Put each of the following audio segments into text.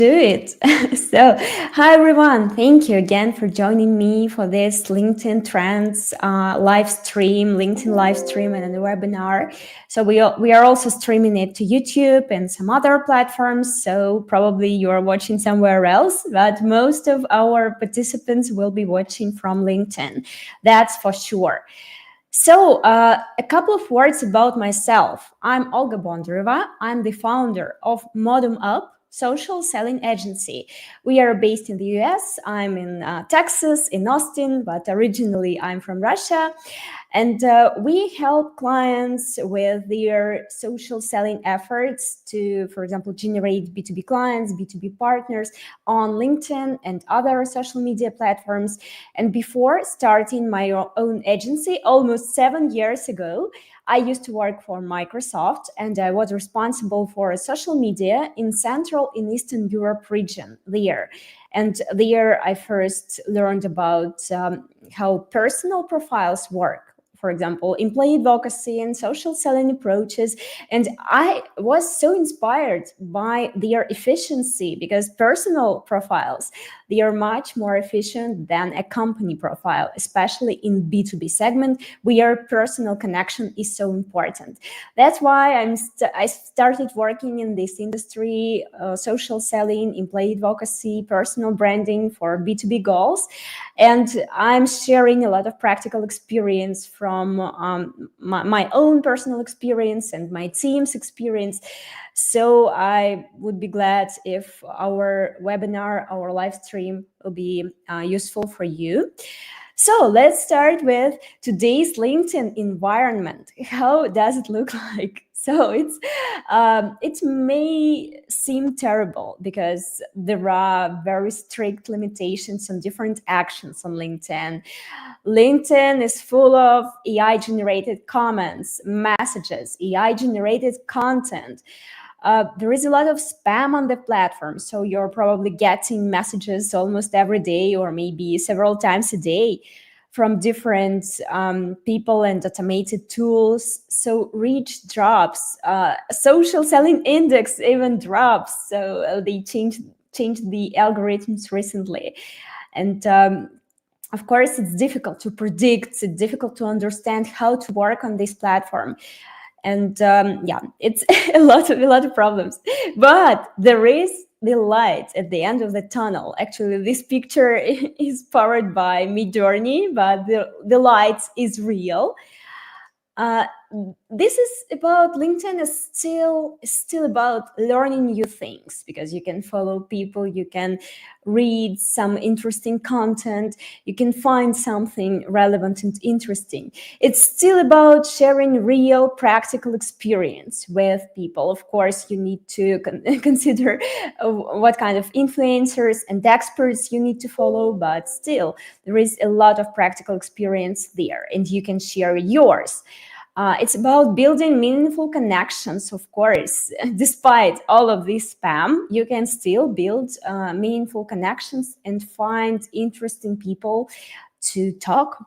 Do it. So, hi everyone. Thank you again for joining me for this LinkedIn Trends live stream, LinkedIn live stream, and a webinar. So we are also streaming it to YouTube and some other platforms. So probably you are watching somewhere else, but most of our participants will be watching from LinkedIn. That's for sure. So, a couple of words about myself. I'm Olga Bondareва. I'm the founder of Modum Up social selling agency. We are based in the US. I'm in Texas, in Austin, but originally I'm from Russia. And we help clients with their social selling efforts to, for example, generate B2B clients, B2B partners on LinkedIn and other social media platforms. And before starting my own agency almost 7 years ago, I used to work for Microsoft, and I was responsible for social media in Central and Eastern Europe region there. And there I first learned about how personal profiles work. For example, employee advocacy and social selling approaches. And I was so inspired by their efficiency because personal profiles, they are much more efficient than a company profile, especially in B2B segment where personal connection is so important. That's why I started working in this industry, social selling, employee advocacy, personal branding for B2B goals. And I'm sharing a lot of practical experience from my own personal experience and my team's experience. So I would be glad if our webinar, our live stream will be useful for you. So let's start with today's LinkedIn environment. How does it look like? So it may seem terrible because there are very strict limitations on different actions on LinkedIn. LinkedIn is full of AI-generated comments, messages, AI-generated content. There is a lot of spam on the platform, so you're probably getting messages almost every day or maybe several times a day from different people and automated tools. So reach drops, social selling index even drops. So they changed the algorithms recently, and of course, it's difficult to predict. It's difficult to understand how to work on this platform, and yeah, it's a lot of problems. But there is the light at the end of the tunnel. Actually, this picture is powered by Midjourney, but the light is real. Uh, this is about LinkedIn is still about learning new things because you can follow people, you can read some interesting content, you can find something relevant and interesting. It's still about sharing real practical experience with people. Of course, you need to consider what kind of influencers and experts you need to follow, but still there is a lot of practical experience there and you can share yours. It's about building meaningful connections, of course. Despite all of this spam, you can still build meaningful connections and find interesting people to talk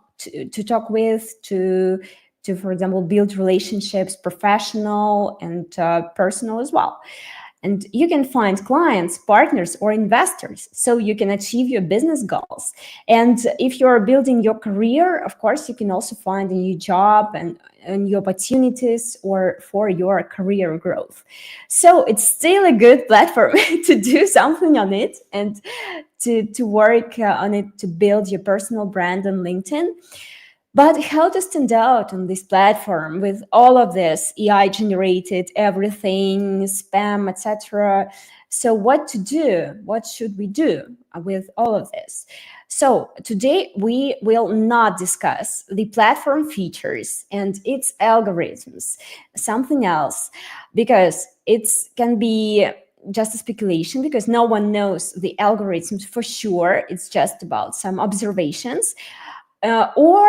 with, to, for example, build relationships, professional and personal as well. And you can find clients, partners, or investors so you can achieve your business goals. And if you're building your career, of course, you can also find a new job and new opportunities or for your career growth. So it's still a good platform to do something on it and to work on it to build your personal brand on LinkedIn. But how to stand out on this platform with all of this AI generated everything, spam, etc. So what to do? What should we do with all of this? So today we will not discuss the platform features and its algorithms, something else, because it can be just a speculation because no one knows the algorithms for sure. It's just about some observations. Or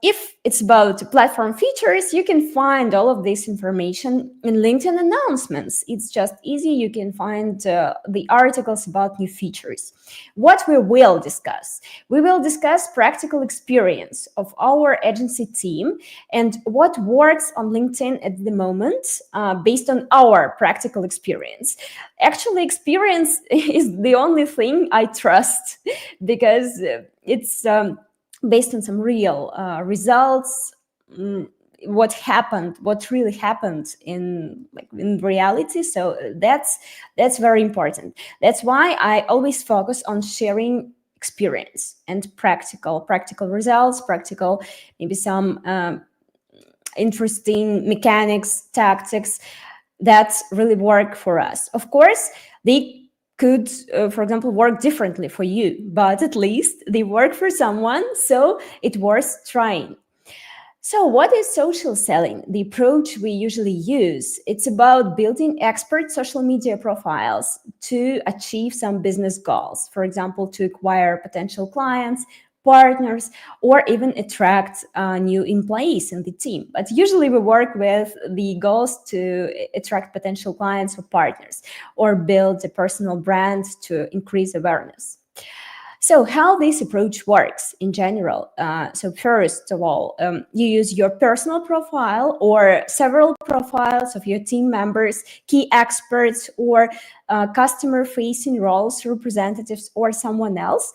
if it's about platform features, you can find all of this information in LinkedIn announcements. It's just easy. You can find the articles about new features. What we will discuss? We will discuss practical experience of our agency team and what works on LinkedIn at the moment based on our practical experience. Actually, experience is the only thing I trust because it's based on some real results, what really happened in reality. So that's very important. That's why I always focus on sharing experience and practical results, practical maybe some interesting mechanics, tactics that really work for us. Of course, they could, for example, work differently for you, but at least they work for someone, so it's worth trying. So what is social selling? The approach we usually use, it's about building expert social media profiles to achieve some business goals. For example, to acquire potential clients, partners, or even attract new employees in the team. But usually we work with the goals to attract potential clients or partners, or build a personal brand to increase awareness. So how this approach works in general. So first of all, you use your personal profile or several profiles of your team members, key experts, or customer-facing roles, representatives, or someone else.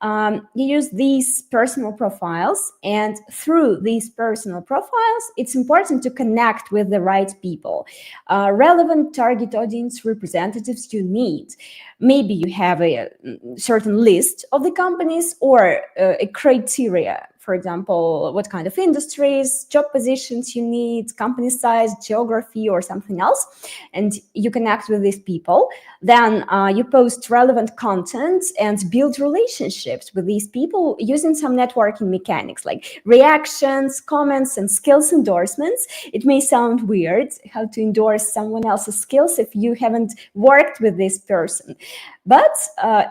You use these personal profiles, and through these personal profiles, it's important to connect with the right people, relevant target audience representatives you need. Maybe you have a certain list of the companies or a criteria. For example, what kind of industries, job positions you need, company size, geography, or something else. And you connect with these people. Then you post relevant content and build relationships with these people using some networking mechanics like reactions, comments, and skills endorsements. It may sound weird how to endorse someone else's skills if you haven't worked with this person. But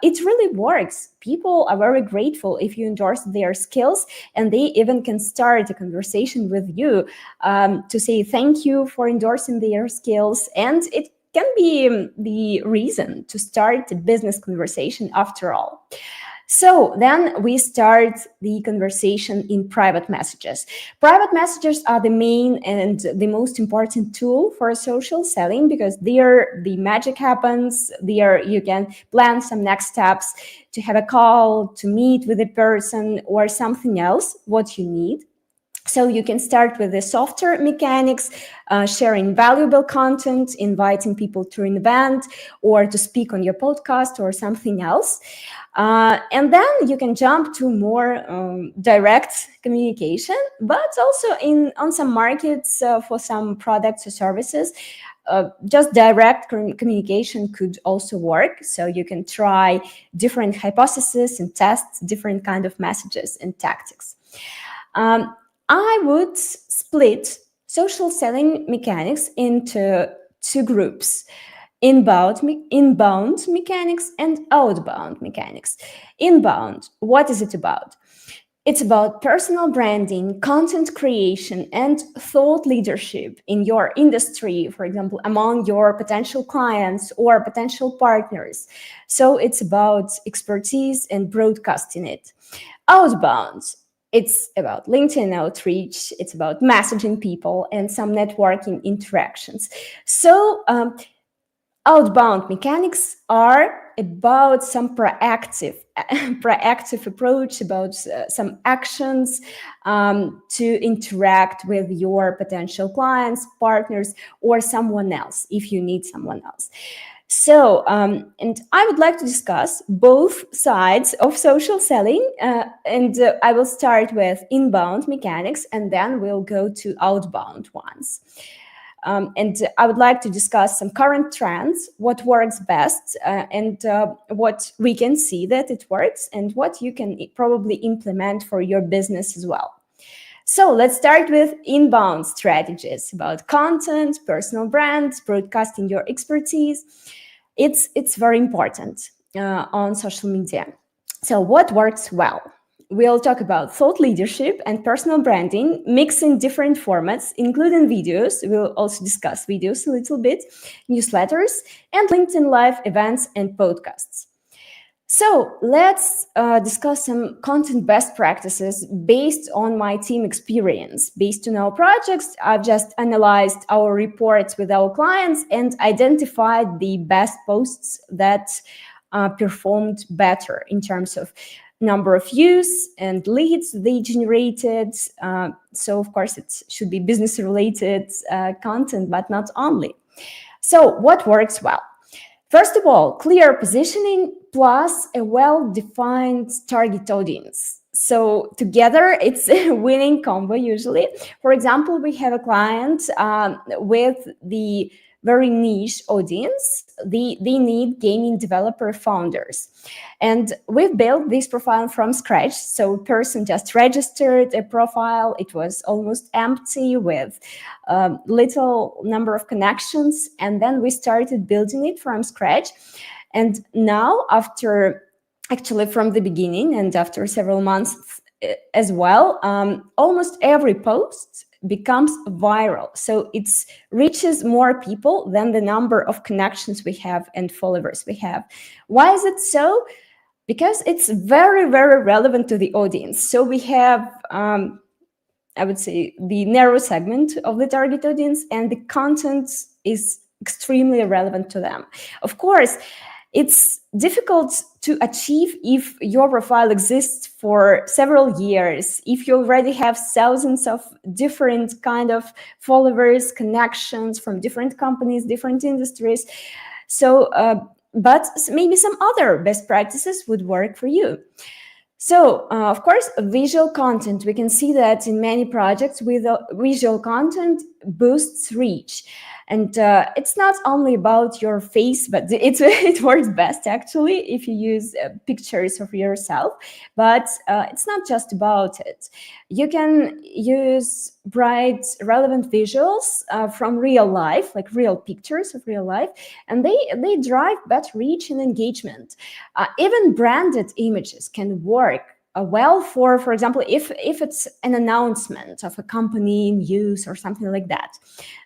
it really works. People are very grateful if you endorse their skills, and they even can start a conversation with you to say thank you for endorsing their skills. And it can be the reason to start a business conversation after all. So then we start the conversation in private messages. Private messages are the main and the most important tool for social selling because there the magic happens. There you can plan some next steps to have a call, to meet with a person or something else, what you need. So you can start with the softer mechanics, sharing valuable content, inviting people to an event or to speak on your podcast or something else. And then you can jump to more direct communication, but also on some markets for some products or services. Just direct communication could also work. So you can try different hypotheses and test different kind of messages and tactics. I would split social selling mechanics into two groups: inbound mechanics and outbound mechanics. Inbound, what is it about? It's about personal branding, content creation, and thought leadership in your industry, for example, among your potential clients or potential partners. So it's about expertise and broadcasting it. Outbound, it's about LinkedIn outreach, it's about messaging people and some networking interactions. So outbound mechanics are about some proactive approach, about some actions to interact with your potential clients, partners, or someone else if you need someone else. So, and I would like to discuss both sides of social selling, and I will start with inbound mechanics, and then we'll go to outbound ones. And I would like to discuss some current trends, what works best, and what we can see that it works, and what you can probably implement for your business as well. So let's start with inbound strategies about content, personal brands, broadcasting your expertise. It's very important on social media. So what works well? we'll talk about thought leadership and personal branding, mixing different formats, including videos. We'll also discuss videos a little bit, newsletters, and LinkedIn Live events and podcasts. So let's discuss some content best practices based on my team experience. Based on our projects, I've just analyzed our reports with our clients and identified the best posts that performed better in terms of number of views and leads they generated. So of course it should be business related content, but not only. So what works well? First of all, clear positioning plus a well-defined target audience. So together, it's a winning combo usually. For example, we have a client with the very niche audience. They need gaming developer founders. And we've built this profile from scratch. So a person just registered a profile. It was almost empty with little number of connections. And then we started building it from scratch. And now actually from the beginning and after several months as well, almost every post becomes viral. So it reaches more people than the number of connections we have and followers we have. Why is it so? Because it's very, very relevant to the audience. So we have, I would say, the narrow segment of the target audience, and the content is extremely relevant to them. Of course, it's difficult to achieve if your profile exists for several years, if you already have thousands of different kind of followers, connections from different companies, different industries. So, but maybe some other best practices would work for you. So, of course, visual content. We can see that in many projects with visual content boosts reach. And it's not only about your face, but it works best actually if you use pictures of yourself. But it's not just about it. You can use bright, relevant visuals from real life, like real pictures of real life, and they drive better reach and engagement. Even branded images can work well for example, if it's an announcement of a company news or something like that.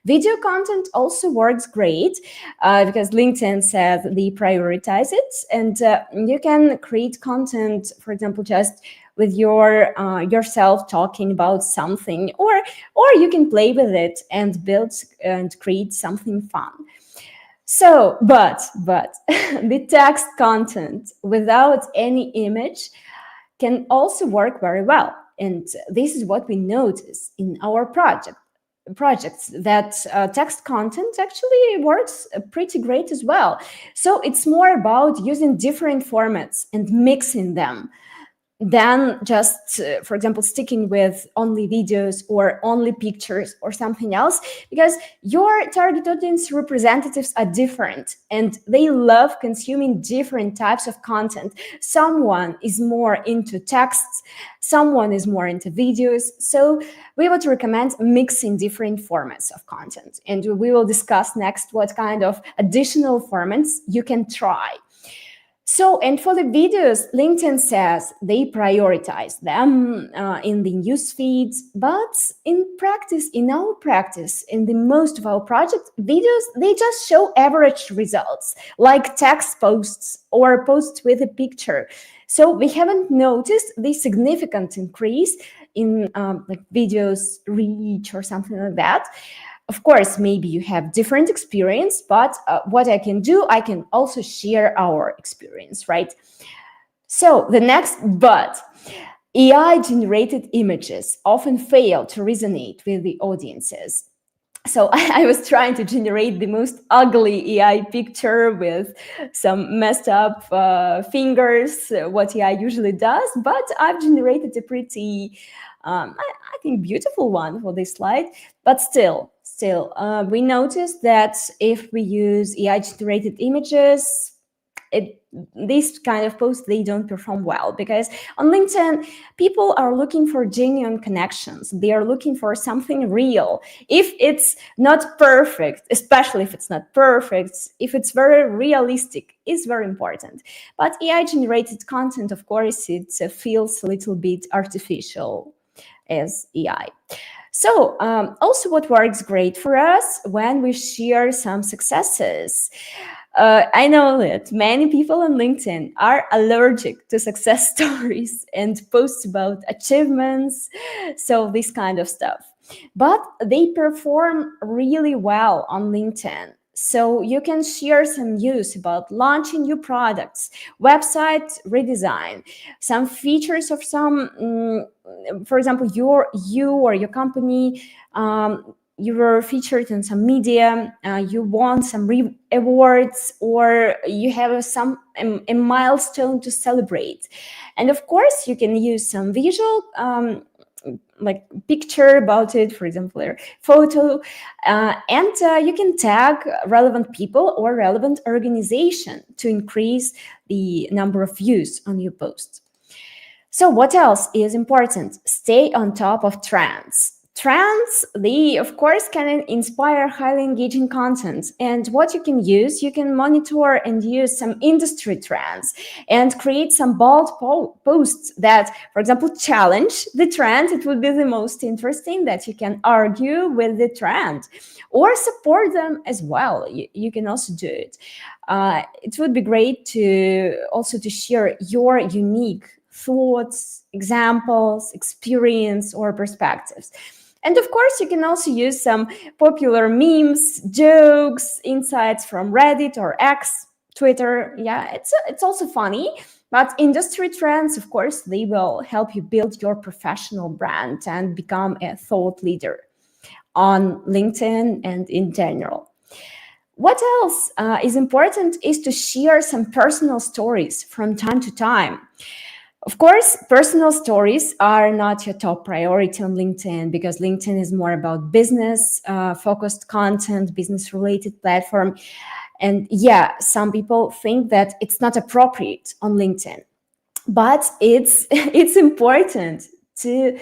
Video content also works great because LinkedIn says they prioritize it, and you can create content, for example, just with yourself talking about something, or you can play with it and build and create something fun. So, but the text content without any image can also work very well. And this is what we notice in our projects, that text content actually works pretty great as well. So it's more about using different formats and mixing them than just, for example, sticking with only videos or only pictures or something else, because your target audience representatives are different and they love consuming different types of content. Someone is more into texts, someone is more into videos. So we would recommend mixing different formats of content. And we will discuss next what kind of additional formats you can try. So, and for the videos, LinkedIn says they prioritize them in the news feeds, but in our practice, in the most of our projects, videos, they just show average results, like text posts or posts with a picture. So we haven't noticed the significant increase in like videos reach or something like that. Of course, maybe you have different experience, but what I can do, I can also share our experience, right? So the next but, AI-generated images often fail to resonate with the audiences. So I was trying to generate the most ugly AI picture with some messed up fingers, what AI usually does, but I've generated a pretty, I think, beautiful one for this slide. But still, we noticed that if we use AI-generated images, these kind of posts, they don't perform well, because on LinkedIn, people are looking for genuine connections. They are looking for something real. If it's not perfect, especially if it's not perfect, if it's very realistic, is very important. But AI generated content, of course, it feels a little bit artificial as AI. So also what works great for us when we share some successes. I know that many people on LinkedIn are allergic to success stories and posts about achievements, so this kind of stuff. But they perform really well on LinkedIn. So you can share some news about launching new products, website redesign, some features of some, for example, you or your company, you were featured in some media, you won some awards, or you have a milestone to celebrate. And of course, you can use some visual like picture about it, for example, a photo, and you can tag relevant people or relevant organization to increase the number of views on your posts. So what else is important? Stay on top of trends. Trends, they of course can inspire highly engaging content. And what you can use, you can monitor and use some industry trends and create some bold posts that, for example, challenge the trend. It would be the most interesting, that you can argue with the trend or support them as well. You can also do it. It would be great to also to share your unique thoughts, examples, experience, or perspectives. And of course, you can also use some popular memes, jokes, insights from Reddit or X, Twitter. Yeah, it's also funny. But industry trends, of course, they will help you build your professional brand and become a thought leader on LinkedIn and in general. What else is important is to share some personal stories from time to time. Of course, personal stories are not your top priority on LinkedIn, because LinkedIn is more about business focused content, business related platform. And yeah, some people think that it's not appropriate on LinkedIn, but it's it's important to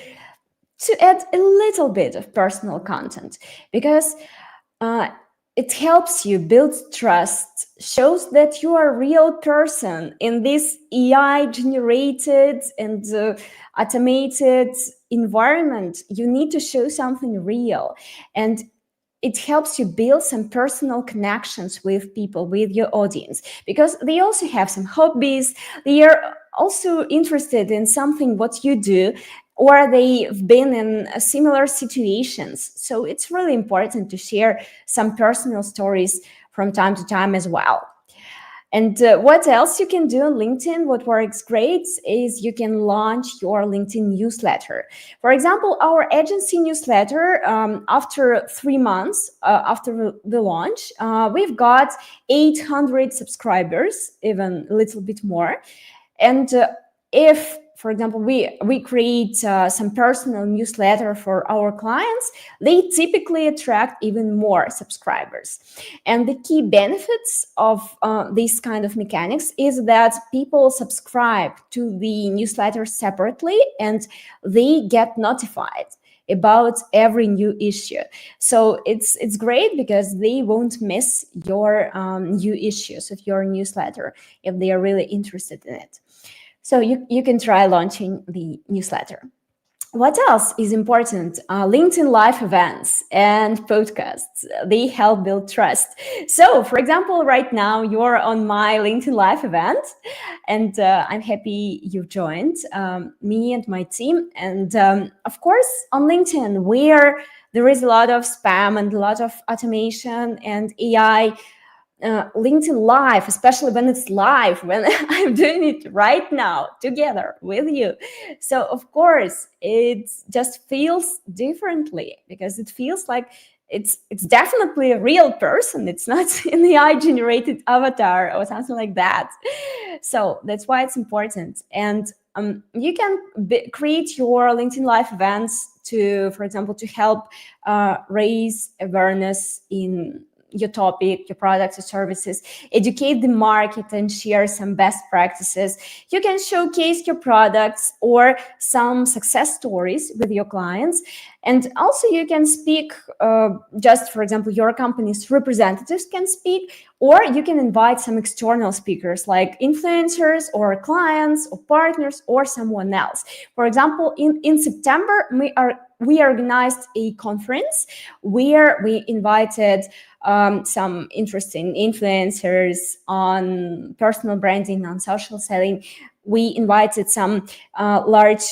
add a little bit of personal content, because it helps you build trust, shows that you are a real person in this AI generated and automated environment. You need to show something real, and it helps you build some personal connections with people, with your audience, because they also have some hobbies. They are also interested in something what you do, or they've been in similar situations. So it's really important to share some personal stories from time to time as well. And what else you can do on LinkedIn, what works great, is you can launch your LinkedIn newsletter. For example, our agency newsletter, after 3 months after the launch, we've got 800 subscribers, even a little bit more. And if, for example, we create some personal newsletter for our clients, they typically attract even more subscribers. And the key benefits of this kind of mechanics is that people subscribe to the newsletter separately, and they get notified about every new issue. So it's great, because they won't miss your new issues of your newsletter if they are really interested in it. So you can try launching the newsletter. What else is important? LinkedIn live events and podcasts, they help build trust. So, for example, right now you're on my LinkedIn live event, and I'm happy you joined me and my team. And of course, on LinkedIn, where there is a lot of spam and a lot of automation and AI, LinkedIn Live, especially when it's live, when I'm doing it right now together with you. So of course, it just feels differently, because it feels like it's definitely a real person. It's not an AI generated avatar or something like that. So that's why it's important. And you can create your LinkedIn Live events to, for example, to help raise awareness in your topic, your products or services, educate the market and share some best practices. You can showcase your products or some success stories with your clients. And also you can speak, just for example, your company's representatives can speak, or you can invite some external speakers like influencers or clients or partners or someone else. For example, in September, we organized a conference where we invited some interesting influencers on personal branding, on social selling. We invited some large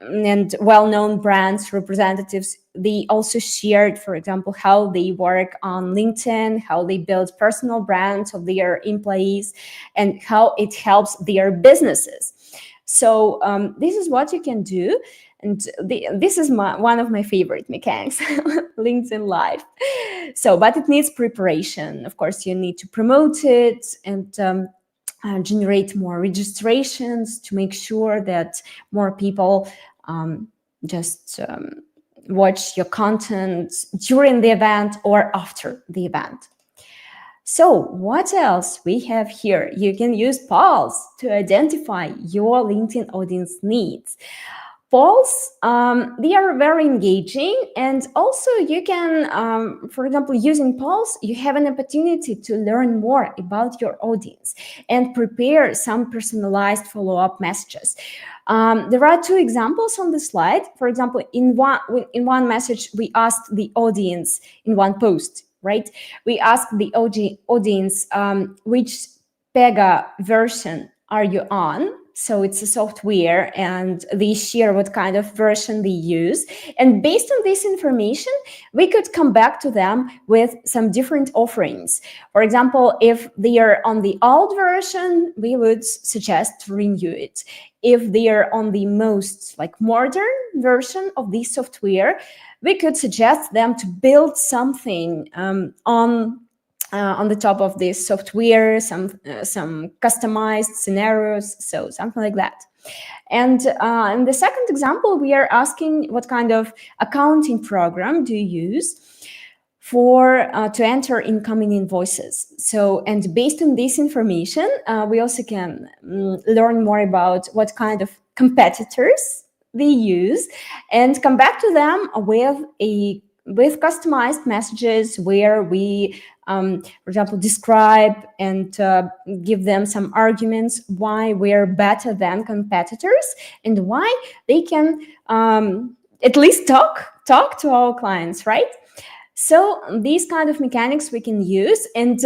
and well-known brands representatives. They also shared, for example, how they work on LinkedIn, how they build personal brands of their employees, and how it helps their businesses. So this is what you can do. And this is one of my favorite mechanics, LinkedIn Live. So, but it needs preparation. Of course, you need to promote it and generate more registrations to make sure that more people watch your content during the event or after the event. So what else we have here? You can use polls to identify your LinkedIn audience needs. Polls, they are very engaging, and also you can, for example, using polls, you have an opportunity to learn more about your audience and prepare some personalized follow-up messages. There are two examples on the slide. For example, in one message, we asked the audience in one post, right? We asked the audience, which Pega version are you on? So it's a software, and they share what kind of version they use. And based on this information, we could come back to them with some different offerings. For example, if they are on the old version, we would suggest to renew it. If they are on the most modern version of this software, we could suggest them to build something on the top of this software, some customized scenarios, so something like that. And in the second example, we are asking what kind of accounting program do you use for to enter incoming invoices. So, and based on this information, we also can learn more about what kind of competitors they use and come back to them with customized messages where we, for example, describe and give them some arguments why we're better than competitors and why they can at least talk to our clients, right? So these kind of mechanics we can use. And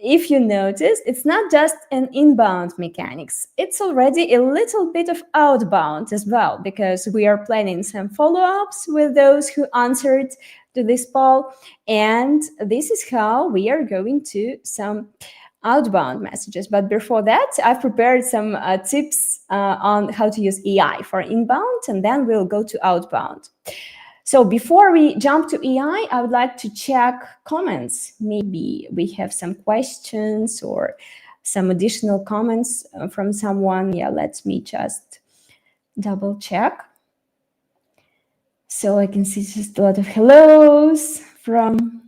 if you notice, it's not just an inbound mechanics. It's already a little bit of outbound as well, because we are planning some follow-ups with those who answered to this poll. And this is how we are going to some outbound messages. But before that, I've prepared some tips on how to use AI for inbound, and then we'll go to outbound. So before we jump to AI, I would like to check comments. Maybe we have some questions or some additional comments from someone. Yeah, let me just double check. So I can see just a lot of hellos from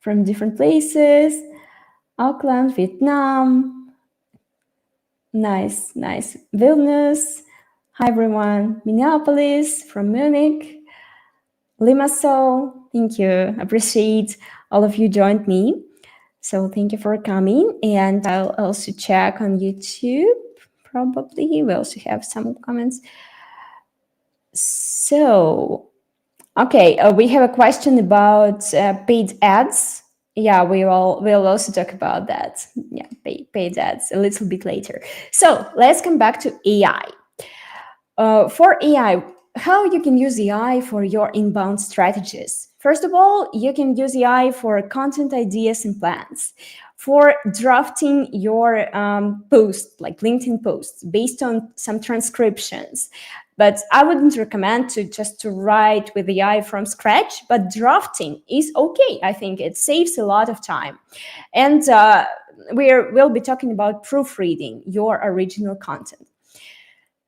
different places. Auckland, Vietnam. Nice. Vilnius. Hi, everyone. Minneapolis, from Munich. Limassol, thank you. Appreciate all of you joined me. So thank you for coming. And I'll also check on YouTube, probably. We also have some comments. So, okay, we have a question about paid ads. Yeah, we'll also talk about that. Yeah, paid ads a little bit later. So let's come back to AI. For AI, how you can use AI for your inbound strategies. First of all, you can use AI for content ideas and plans, for drafting your post, like LinkedIn posts, based on some transcriptions. But I wouldn't recommend to write with AI from scratch, but drafting is okay. I think it saves a lot of time. And we'll be talking about proofreading your original content.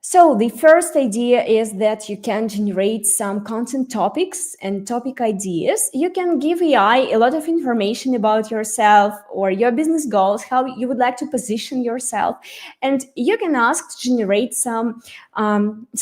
So the first idea is that you can generate some content topics and topic ideas. You can give AI a lot of information about yourself or your business goals, how you would like to position yourself, and you can ask to generate some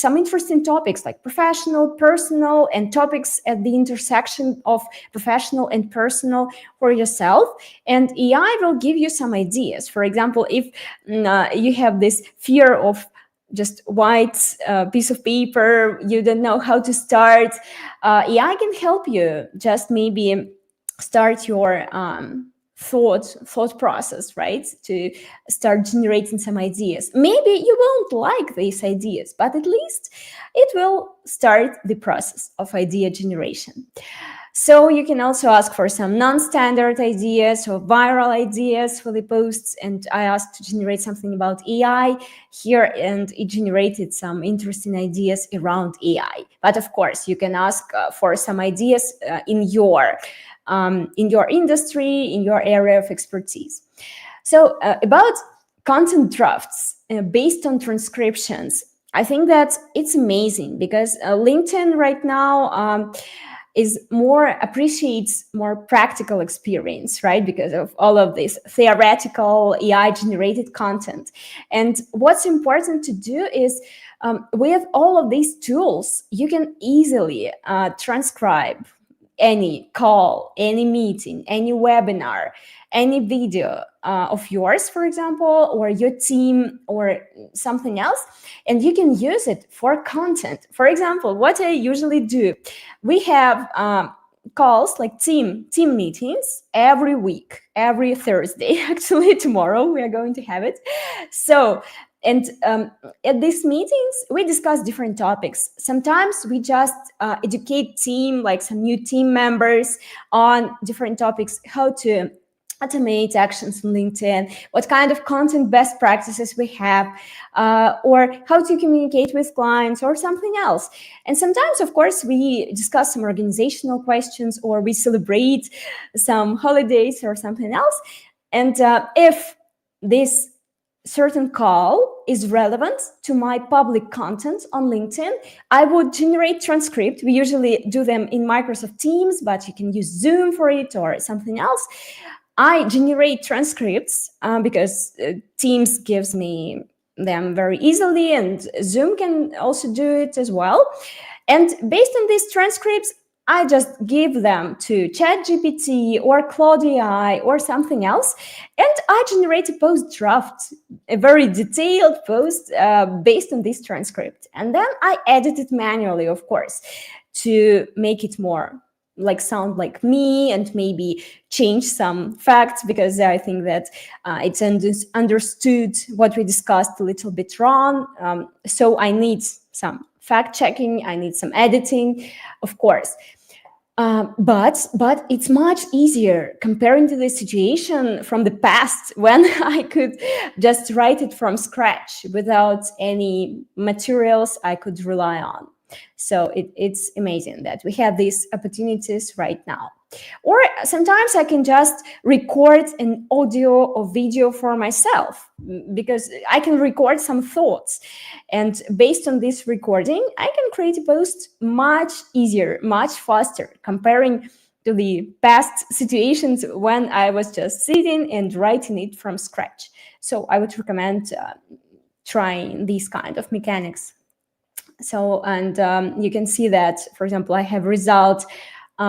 interesting topics like professional, personal, and topics at the intersection of professional and personal for yourself. And AI will give you some ideas. For example, if you have this fear of just white piece of paper, you don't know how to start, AI can help you just maybe start your thought process, right? To start generating some ideas. Maybe you won't like these ideas, but at least it will start the process of idea generation. So you can also ask for some non-standard ideas or viral ideas for the posts. And I asked to generate something about AI here, and it generated some interesting ideas around AI. But of course, you can ask for some ideas in your industry, in your area of expertise. So about content drafts based on transcriptions, I think that it's amazing because LinkedIn right now appreciates more practical experience, right? Because of all of this theoretical AI generated content. And what's important to do is with all of these tools, you can easily transcribe any call, any meeting, any webinar, any video of yours, for example, or your team or something else, and you can use it for content. For example, what I usually do, we have calls like team meetings every week, every Thursday. Actually, tomorrow we are going to have it. So, and at these meetings, we discuss different topics. Sometimes we just educate team, like some new team members, on different topics, how to automate actions on LinkedIn, what kind of content best practices we have, or how to communicate with clients or something else. And sometimes, of course, we discuss some organizational questions or we celebrate some holidays or something else. And if this certain call is relevant to my public content on LinkedIn, I would generate transcript. We usually do them in Microsoft Teams, but you can use Zoom for it or something else. I generate transcripts because Teams gives me them very easily, and Zoom can also do it as well. And based on these transcripts, I just give them to ChatGPT or Claude AI or something else, and I generate a post draft, a very detailed post based on this transcript. And then I edit it manually, of course, to make it more sound like me, and maybe change some facts because I think that it's understood what we discussed a little bit wrong. So I need some fact checking, I need some editing, of course. But it's much easier comparing to the situation from the past when I could just write it from scratch without any materials I could rely on. So it's amazing that we have these opportunities right now. Or sometimes I can just record an audio or video for myself because I can record some thoughts. And based on this recording, I can create a post much easier, much faster, comparing to the past situations when I was just sitting and writing it from scratch. So I would recommend trying these kind of mechanics. So, and you can see that, for example, I have result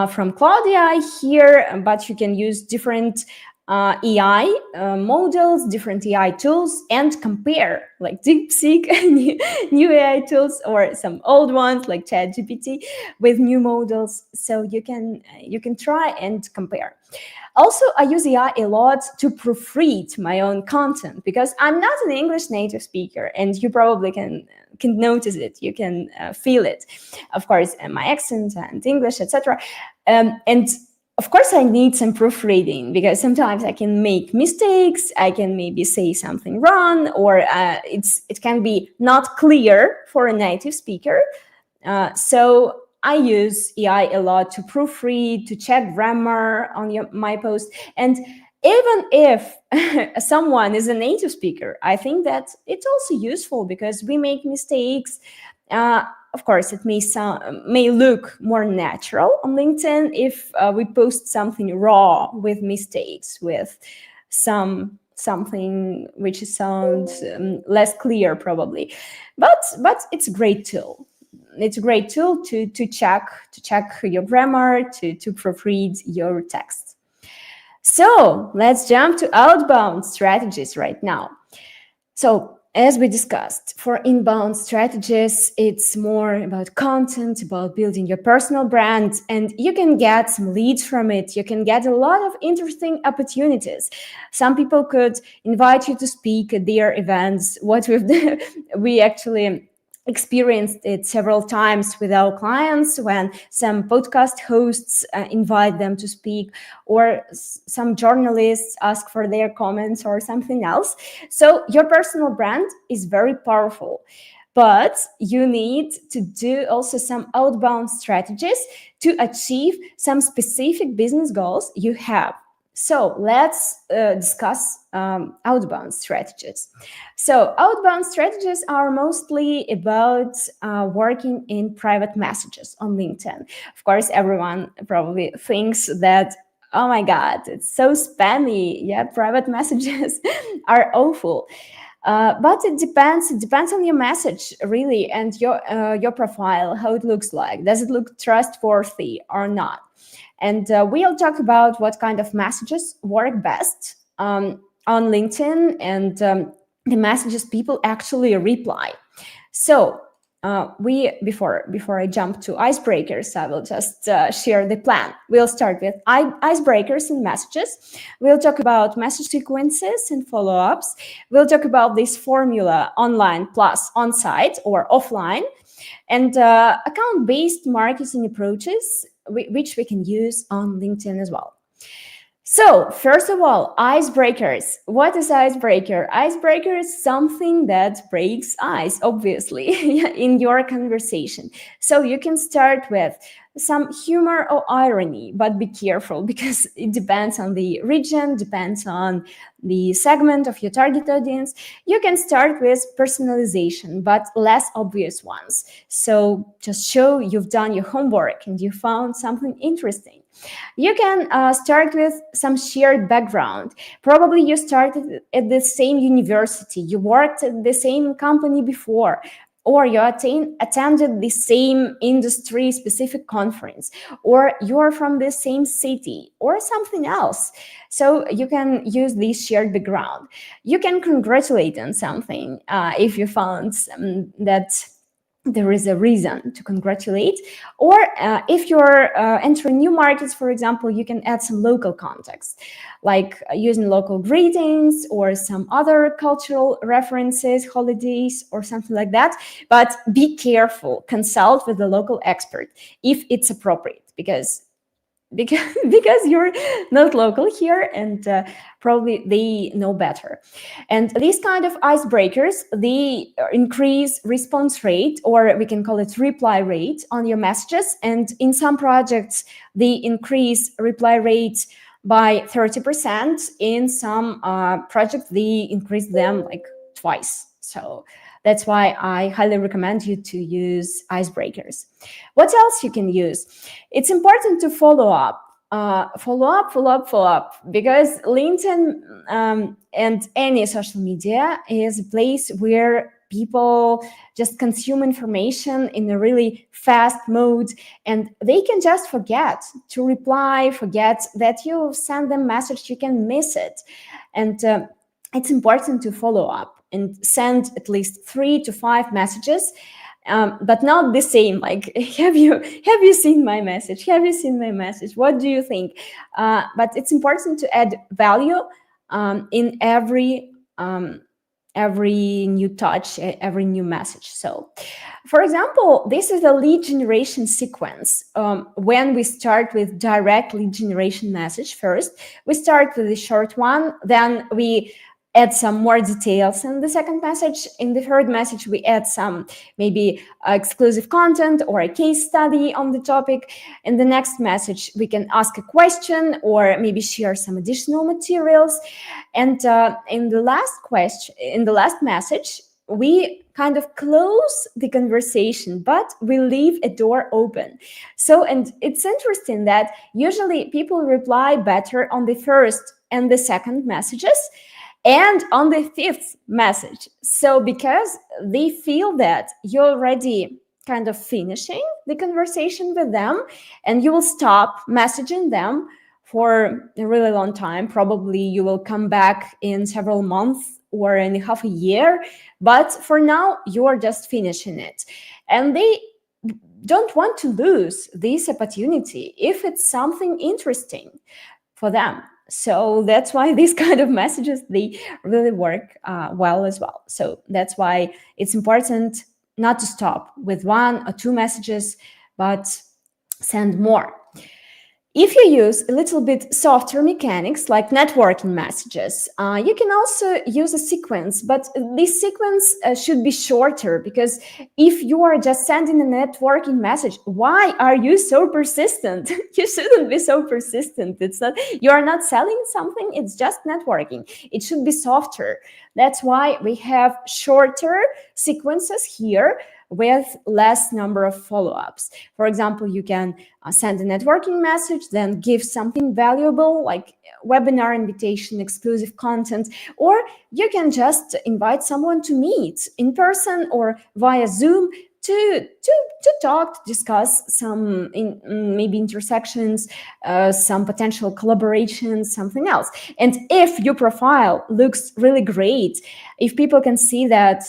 from Claude AI here, but you can use different AI models, different AI tools, and compare like DeepSeek, new AI tools, or some old ones like ChatGPT with new models. So you can try and compare. Also, I use AI a lot to proofread my own content because I'm not an English native speaker, and you probably can notice it, you can feel it, of course, my accent and English, etc. And of course, I need some proofreading because sometimes I can make mistakes, I can maybe say something wrong, or it can be not clear for a native speaker. So I use AI a lot to proofread, to check grammar on my post. And Even if someone is a native speaker, I think that it's also useful because we make mistakes. Of course, it may look more natural on LinkedIn if we post something raw with mistakes, with something which sounds less clear probably, but it's a great tool. It's a great tool to check your grammar, to proofread your text. So let's jump to outbound strategies right now. So as we discussed, for inbound strategies, it's more about content, about building your personal brand, and you can get some leads from it. You can get a lot of interesting opportunities. Some people could invite you to speak at their events. What we actually experienced it several times with our clients when some podcast hosts invite them to speak, or some journalists ask for their comments or something else. So your personal brand is very powerful, but you need to do also some outbound strategies to achieve some specific business goals you have. So let's discuss outbound strategies. So outbound strategies are mostly about working in private messages on LinkedIn. Of course, everyone probably thinks that, oh my God, it's so spammy. Yeah, private messages are awful. But it depends. It depends on your message, really, and your profile, how it looks like. Does it look trustworthy or not? And we'll talk about what kind of messages work best on LinkedIn, and the messages people actually reply. So before I jump to icebreakers, I will just share the plan. We'll start with icebreakers and messages. We'll talk about message sequences and follow-ups. We'll talk about this formula, online plus on-site or offline, and account-based marketing approaches, which we can use on LinkedIn as well. So first of all, icebreakers. What is icebreaker? Icebreaker is something that breaks ice, obviously, in your conversation. So you can start with some humor or irony, but be careful because it depends on the region, depends on the segment of your target audience. You can start with personalization, but less obvious ones. So just show you've done your homework and you found something interesting. You can start with some shared background. Probably you started at the same university, you worked at the same company before, or you attended the same industry-specific conference, or you're from the same city, or something else. So you can use this shared background. You can congratulate on something if you found that there is a reason to congratulate, or if you're entering new markets, for example, you can add some local context, like using local greetings or some other cultural references, holidays, or something like that. But be careful, consult with the local expert if it's appropriate, because you're not local here, and probably they know better. And these kind of icebreakers, they increase response rate, or we can call it reply rate, on your messages. And in some projects, they increase reply rate by 30%. In some projects, they increase them like twice. So that's why I highly recommend you to use icebreakers. What else you can use? It's important to follow up, because LinkedIn and any social media is a place where people just consume information in a really fast mode, and they can just forget to reply, forget that you send them message, you can miss it. And it's important to follow up and send at least 3 to 5 messages, but not the same. Like, have you seen my message? Have you seen my message? What do you think? But it's important to add value in every new touch, every new message. So, for example, this is a lead generation sequence. When we start with direct lead generation message first, we start with a short one, then we add some more details in the second message. In the third message, we add some maybe exclusive content or a case study on the topic. In the next message, we can ask a question or maybe share some additional materials. And in the last message, we kind of close the conversation, but we leave a door open. So, and it's interesting that usually people reply better on the first and the second messages and on the fifth message. So because they feel that you're already kind of finishing the conversation with them, and you will stop messaging them for a really long time. Probably you will come back in several months or in half a year, but for now you're just finishing it. And they don't want to lose this opportunity if it's something interesting for them. So that's why these kind of messages, they really work well as well. So that's why it's important not to stop with one or two messages, but send more. If you use a little bit softer mechanics like networking messages, you can also use a sequence, but this sequence should be shorter, because if you are just sending a networking message, why are you so persistent? You shouldn't be so persistent. It's not, you are not selling something, it's just networking. It should be softer. That's why we have shorter sequences here with less number of follow-ups. For example, you can send a networking message, then give something valuable like webinar invitation, exclusive content, or you can just invite someone to meet in person or via Zoom to talk, to discuss some maybe intersections, some potential collaborations, something else. And if your profile looks really great, if people can see that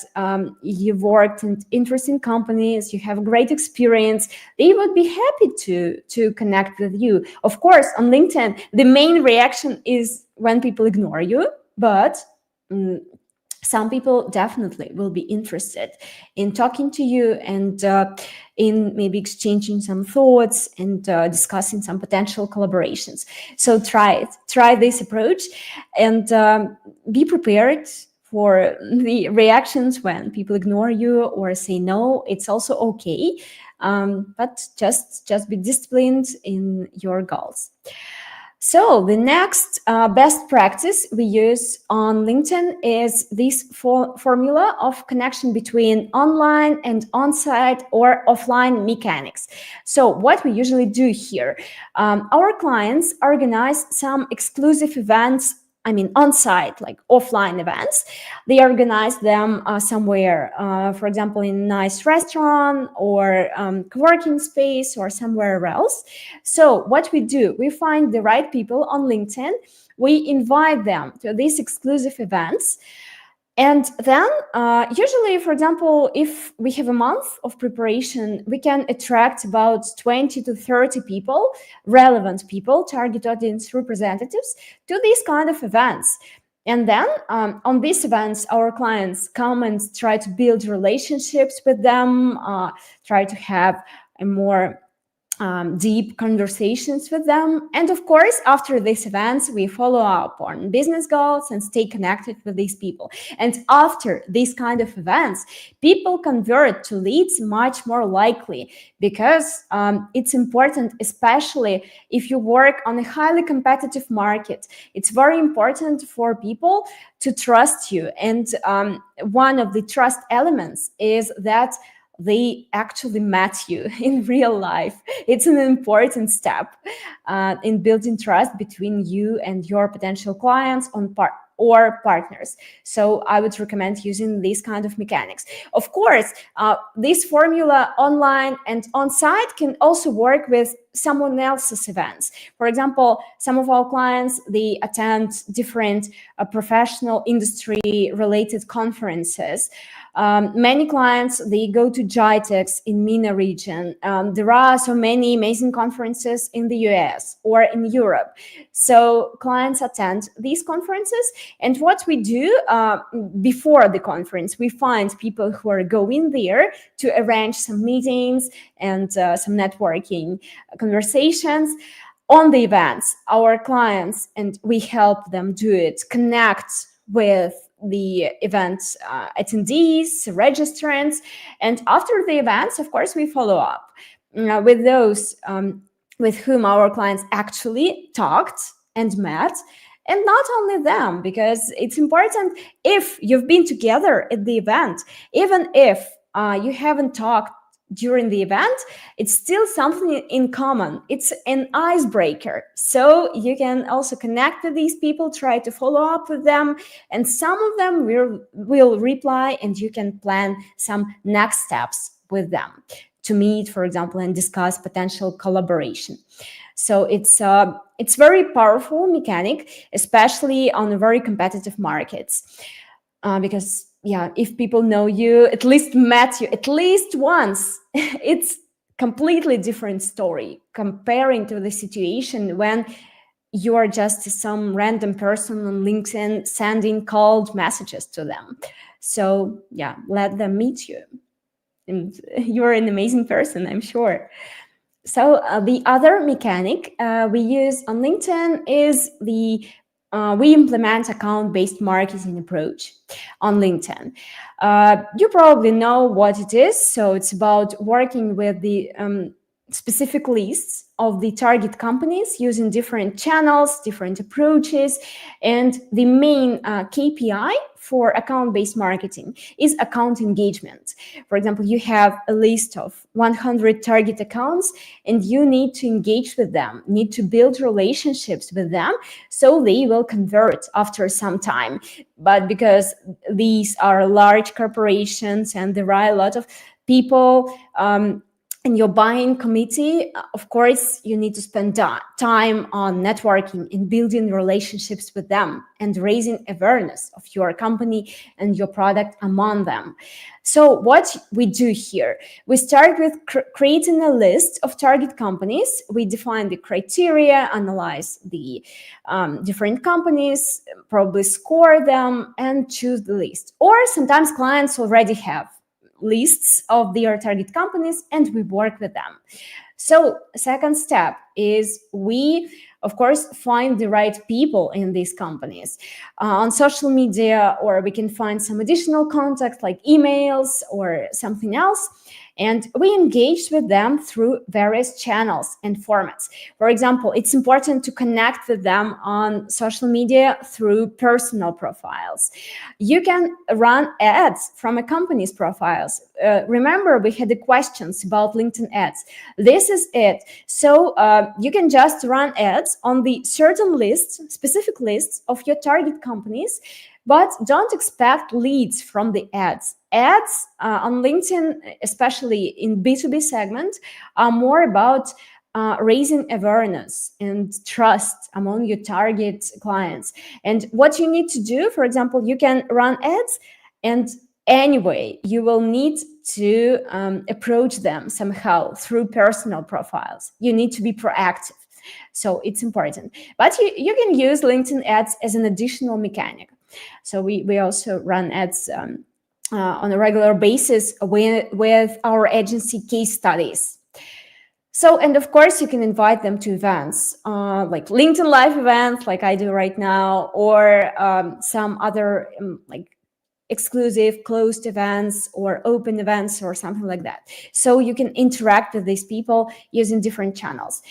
you've worked in interesting companies, you have great experience, they would be happy to connect with you. Of course, on LinkedIn, the main reaction is when people ignore you, but some people definitely will be interested in talking to you and in maybe exchanging some thoughts and discussing some potential collaborations. So try this approach, and be prepared for the reactions when people ignore you or say no. It's also okay, but just be disciplined in your goals. So the next best practice we use on LinkedIn is this formula of connection between online and on-site or offline mechanics. So what we usually do here, our clients organize some exclusive events, on-site, like offline events. They organize them somewhere, for example, in a nice restaurant or co-working space or somewhere else. So what we do, we find the right people on LinkedIn, we invite them to these exclusive events. And then usually, for example, if we have a month of preparation, we can attract about 20 to 30 people, relevant people, target audience representatives, to these kind of events. And then on these events, our clients come and try to build relationships with them, try to have a more deep conversations with them. And of course, after these events, we follow up on business goals and stay connected with these people. And after these kind of events, people convert to leads much more likely, because it's important, especially if you work on a highly competitive market. It's very important for people to trust you. And one of the trust elements is that they actually met you in real life. It's an important step in building trust between you and your potential clients or partners. So I would recommend using these kind of mechanics. Of course, this formula online and on-site can also work with someone else's events. For example, some of our clients, they attend different professional industry related conferences. Many clients, they go to GITEX in MENA region. There are so many amazing conferences in the US or in Europe. So clients attend these conferences. And what we do before the conference, we find people who are going there to arrange some meetings and some networking conversations. On the events, our clients, and we help them do it, connect with the event attendees, registrants, and after the events, of course, we follow up with those with whom our clients actually talked and met. And not only them, because it's important, if you've been together at the event, even if you haven't talked during the event, it's still something in common. It's an icebreaker. So you can also connect with these people, try to follow up with them, and some of them will reply, and you can plan some next steps with them to meet, for example, and discuss potential collaboration. So it's very powerful mechanic, especially on very competitive markets, because if people know you, at least met you at least once, it's completely different story comparing to the situation when you are just some random person on LinkedIn sending cold messages to them. So let them meet you, and you're an amazing person, I'm sure. So the other mechanic we use on LinkedIn is we implement account-based marketing approach on LinkedIn. You probably know what it is. So it's about working with the specific lists of the target companies using different channels, different approaches, and the main KPI for account-based marketing is account engagement. For example, you have a list of 100 target accounts, and you need to engage with them, need to build relationships with them, so they will convert after some time. But because these are large corporations and there are a lot of people in your buying committee, of course, you need to spend time on networking and building relationships with them and raising awareness of your company and your product among them. So what we do here, we start with creating a list of target companies. We define the criteria, analyze the different companies, probably score them, and choose the list. Or sometimes clients already have lists of their target companies, and we work with them. So second step is we, of course, find the right people in these companies on social media, or we can find some additional contacts like emails or something else. And we engage with them through various channels and formats. For example, it's important to connect with them on social media through personal profiles. You can run ads from a company's profiles. Remember, we had the questions about LinkedIn ads. This is it. So you can just run ads on the certain lists, specific lists of your target companies, but don't expect leads from the ads. Ads on LinkedIn, especially in B2B segment, are more about raising awareness and trust among your target clients. And what you need to do, for example, you can run ads, and anyway, you will need to approach them somehow through personal profiles. You need to be proactive. So it's important. But you can use LinkedIn ads as an additional mechanic. So we also run ads on a regular basis with our agency case studies. So, and of course, you can invite them to events like LinkedIn Live events, like I do right now, or some other like exclusive closed events or open events or something like that. So you can interact with these people using different channels.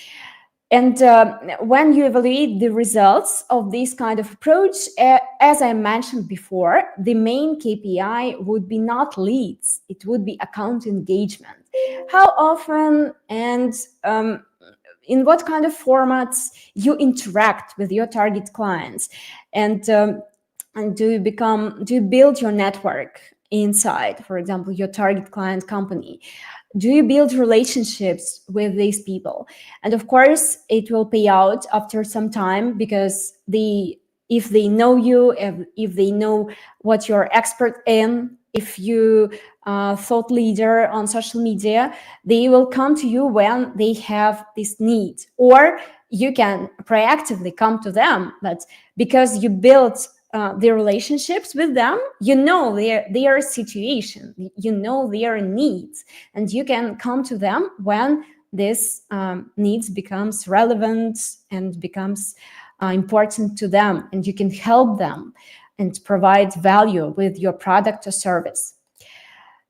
And when you evaluate the results of this kind of approach, as I mentioned before, the main KPI would be not leads, it would be account engagement. How often and in what kind of formats you interact with your target clients, and do you build your network inside, for example, your target client company? Do you build relationships with these people? And of course, it will pay out after some time, because if they know you, if they know what you're expert in, if you thought leader on social media, they will come to you when they have this need. Or you can proactively come to them, but because you built the relationships with them, you know their situation, you know their needs, and you can come to them when this needs becomes relevant and becomes important to them, and you can help them and provide value with your product or service.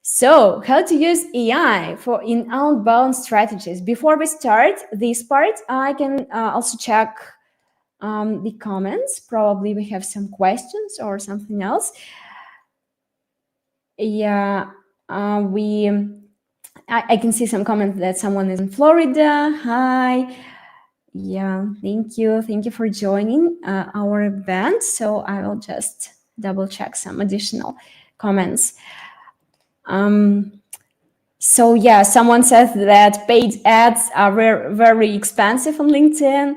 So how to use AI in outbound strategies. Before we start this part, I can also check the comments. Probably we have some questions or something else. Yeah, I can see some comments that someone is in Florida. Hi. Yeah, thank you. Thank you for joining our event. So I will just double check some additional comments. So yeah, someone says that paid ads are very, very expensive on LinkedIn.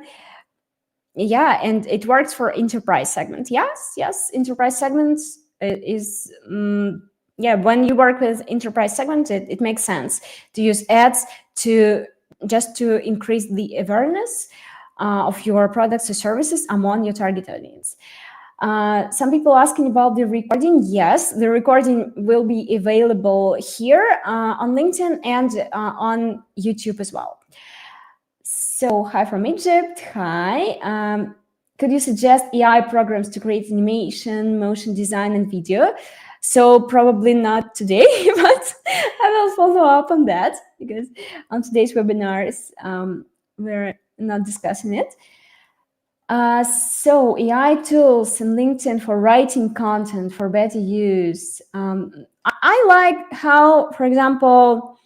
Yeah, and it works for enterprise segment. Yes, enterprise segments is yeah. When you work with enterprise segment, it makes sense to use ads to increase the awareness of your products or services among your target audience. Some people asking about the recording. Yes, the recording will be available here on LinkedIn and on YouTube as well. So, hi from Egypt. Hi. Could you suggest AI programs to create animation, motion design, and video? So probably not today, but I will follow up on that because on today's webinars, we're not discussing it. So AI tools in LinkedIn for writing content for better use. I like how, for example,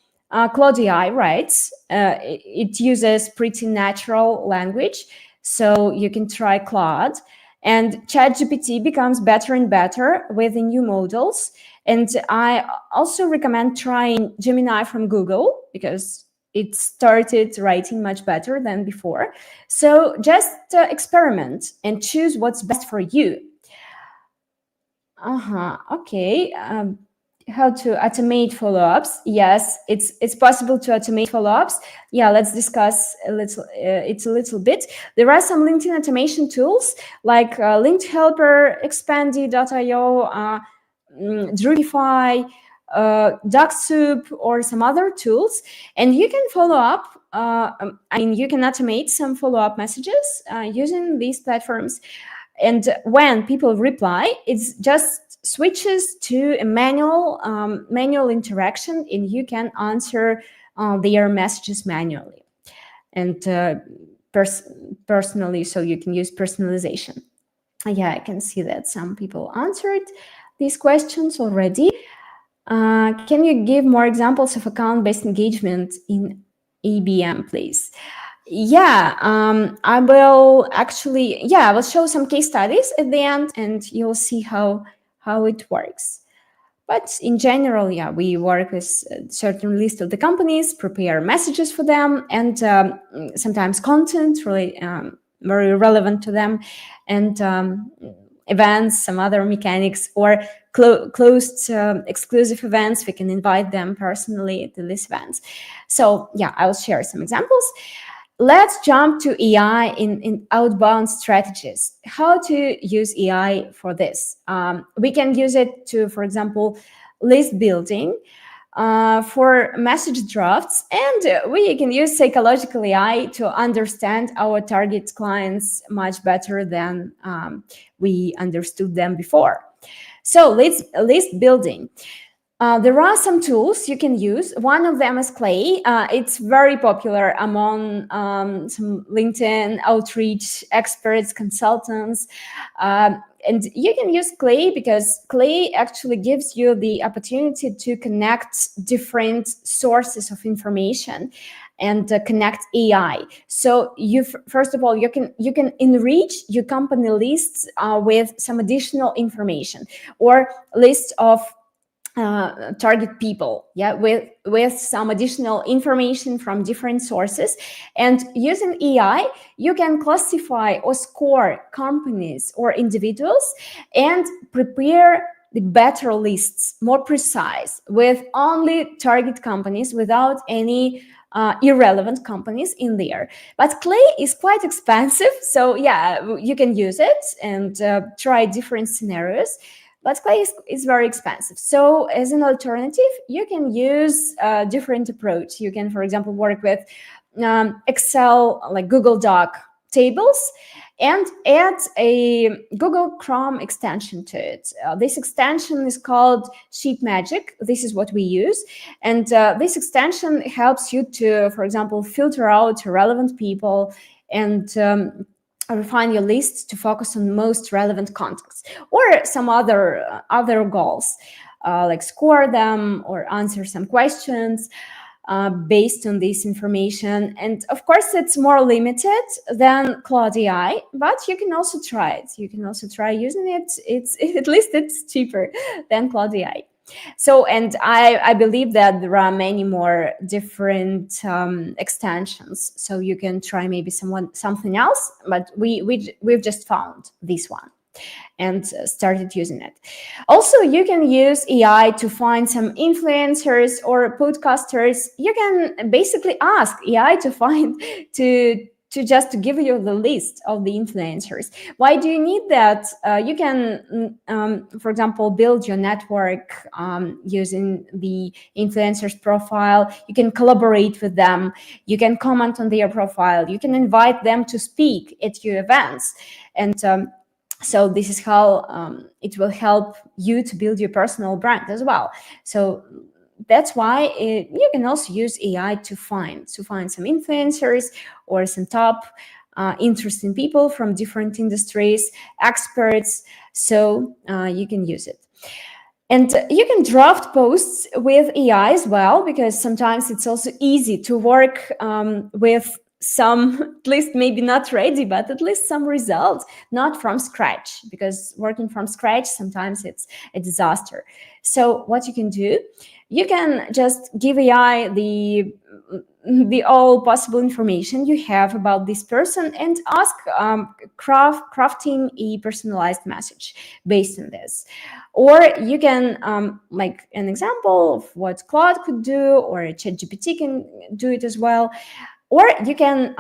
Claude AI writes. It uses pretty natural language, so you can try Claude. And ChatGPT becomes better and better with the new models. And I also recommend trying Gemini from Google because it started writing much better than before. So just experiment and choose what's best for you. Okay. How to automate follow-ups? Yes, it's possible to automate follow-ups. Yeah, let's discuss it's a little bit. There are some LinkedIn automation tools like Linked Helper, Expandy.io, Drupify, DocSoup, or some other tools, and you can follow up. You can automate some follow-up messages using these platforms. And when people reply, it's just switches to a manual interaction, and you can answer their messages manually and personally. So you can use personalization. Yeah, I can see that some people answered these questions already. Can you give more examples of account-based engagement in ABM, please? Yeah, I will actually, I will show some case studies at the end and you'll see how it works. But in general, yeah, we work with a certain list of the companies, prepare messages for them, and sometimes content really very relevant to them, and events, some other mechanics, or closed exclusive events. We can invite them personally to these events. So yeah, I will share some examples. Let's jump to AI in outbound strategies. How to use AI for this? We can use it to, for example, list building, for message drafts, and we can use psychological AI to understand our target clients much better than we understood them before. So list building. There are some tools you can use. One of them is Clay. It's very popular among some LinkedIn outreach experts, consultants. And you can use Clay because Clay actually gives you the opportunity to connect different sources of information and connect AI. So first of all, you can enrich your company lists with some additional information or list of target people, with some additional information from different sources. And using AI, you can classify or score companies or individuals and prepare the better lists, more precise, with only target companies without any irrelevant companies in there. But Clay is quite expensive, so yeah, you can use it and try different scenarios. But Clay is very expensive. So as an alternative, you can use a different approach. You can, for example, work with Excel, like Google Doc tables and add a Google Chrome extension to it. This extension is called Sheet Magic. This is what we use. And this extension helps you to, for example, filter out relevant people and refine your list to focus on most relevant contacts, or some other goals, like score them or answer some questions based on this information. And of course, it's more limited than Claude AI, but you can also try it. You can also try using it. It's at least it's cheaper than Claude AI. So, and I believe that there are many more different extensions. So you can try maybe something else, but we've just found this one and started using it. Also, you can use AI to find some influencers or podcasters. You can basically ask AI to find to just to give you the list of the influencers. Why do you need that? You can, for example, build your network using the influencer's profile. You can collaborate with them. You can comment on their profile. You can invite them to speak at your events. And so this is how it will help you to build your personal brand as well. So that's why you can also use AI to find some influencers or some top interesting people from different industries, experts. So you can use it. And you can draft posts with AI as well, because sometimes it's also easy to work with some, at least maybe not ready, but at least some results, not from scratch, because working from scratch, sometimes it's a disaster. So what you can do, you can just give AI the all possible information you have about this person and ask crafting a personalized message based on this. Or you can like an example of what Claude could do, or ChatGPT can do it as well. Or you can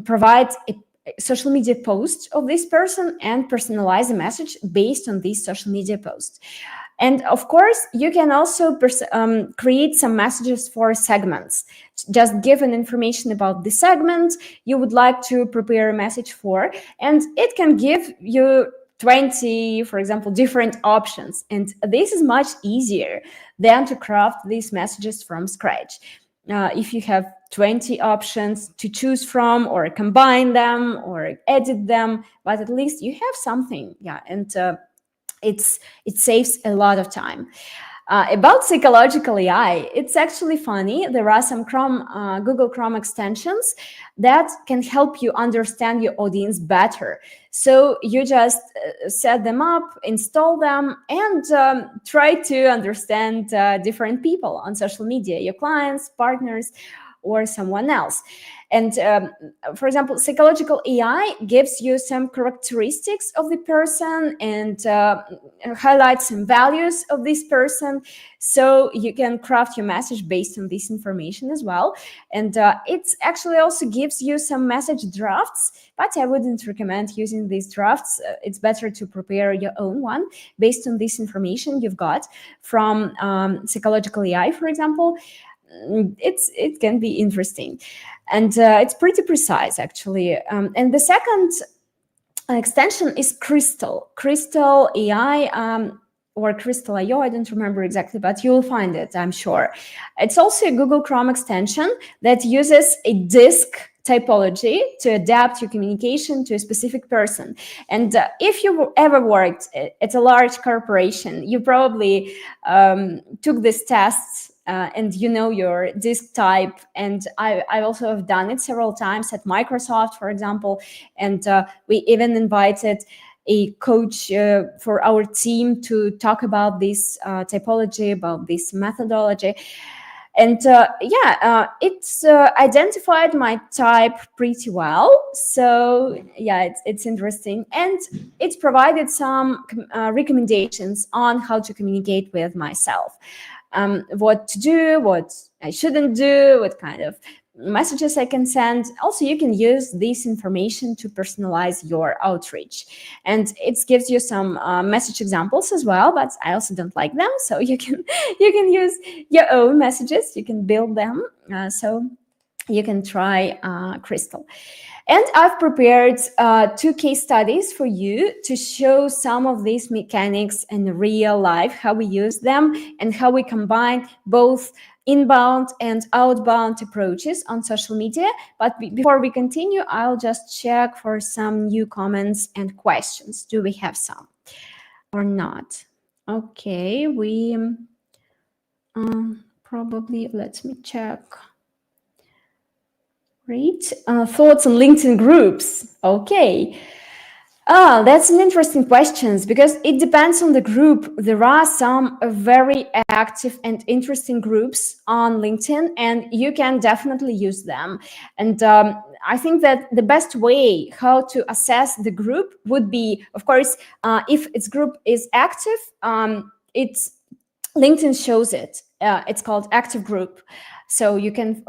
provide a social media post of this person and personalize a message based on this social media post. And of course, you can also create some messages for segments. Just give an information about the segment you would like to prepare a message for, and it can give you 20, for example, different options. And this is much easier than to craft these messages from scratch. If you have 20 options to choose from, or combine them, or edit them, but at least you have something. Yeah, and it saves a lot of time. About psychological AI, it's actually funny. There are some Google Chrome extensions that can help you understand your audience better. So you just set them up, install them, and try to understand different people on social media, your clients, partners, or someone else. And for example, psychological AI gives you some characteristics of the person and highlights some values of this person. So you can craft your message based on this information as well. And it actually also gives you some message drafts, but I wouldn't recommend using these drafts. It's better to prepare your own one based on this information you've got from psychological AI, for example. It can be interesting, and it's pretty precise actually. And the second extension is Crystal AI, or Crystal IO. I don't remember exactly, but you'll find it, I'm sure. It's also a Google Chrome extension that uses a disk typology to adapt your communication to a specific person. And if you ever worked at a large corporation, you probably took these tests and you know your disk type. And I also have done it several times at Microsoft, for example. And we even invited a coach for our team to talk about this typology, about this methodology. And it's identified my type pretty well. So yeah, it's interesting. And it's provided some recommendations on how to communicate with myself. What to do, what I shouldn't do, what kind of messages I can send. Also, you can use this information to personalize your outreach. And it gives you some message examples as well, but I also don't like them. So you can use your own messages, you can build them. So you can try Crystal. And I've prepared 2 case studies for you to show some of these mechanics in real life, how we use them and how we combine both inbound and outbound approaches on social media. But before we continue, I'll just check for some new comments and questions. Do we have some or not? Okay, we probably, let me check. Great. Thoughts on LinkedIn groups. Okay. That's an interesting question because it depends on the group. There are some very active and interesting groups on LinkedIn, and you can definitely use them. And I think that the best way how to assess the group would be, of course, if its group is active, it's LinkedIn shows it. It's called active group. So you can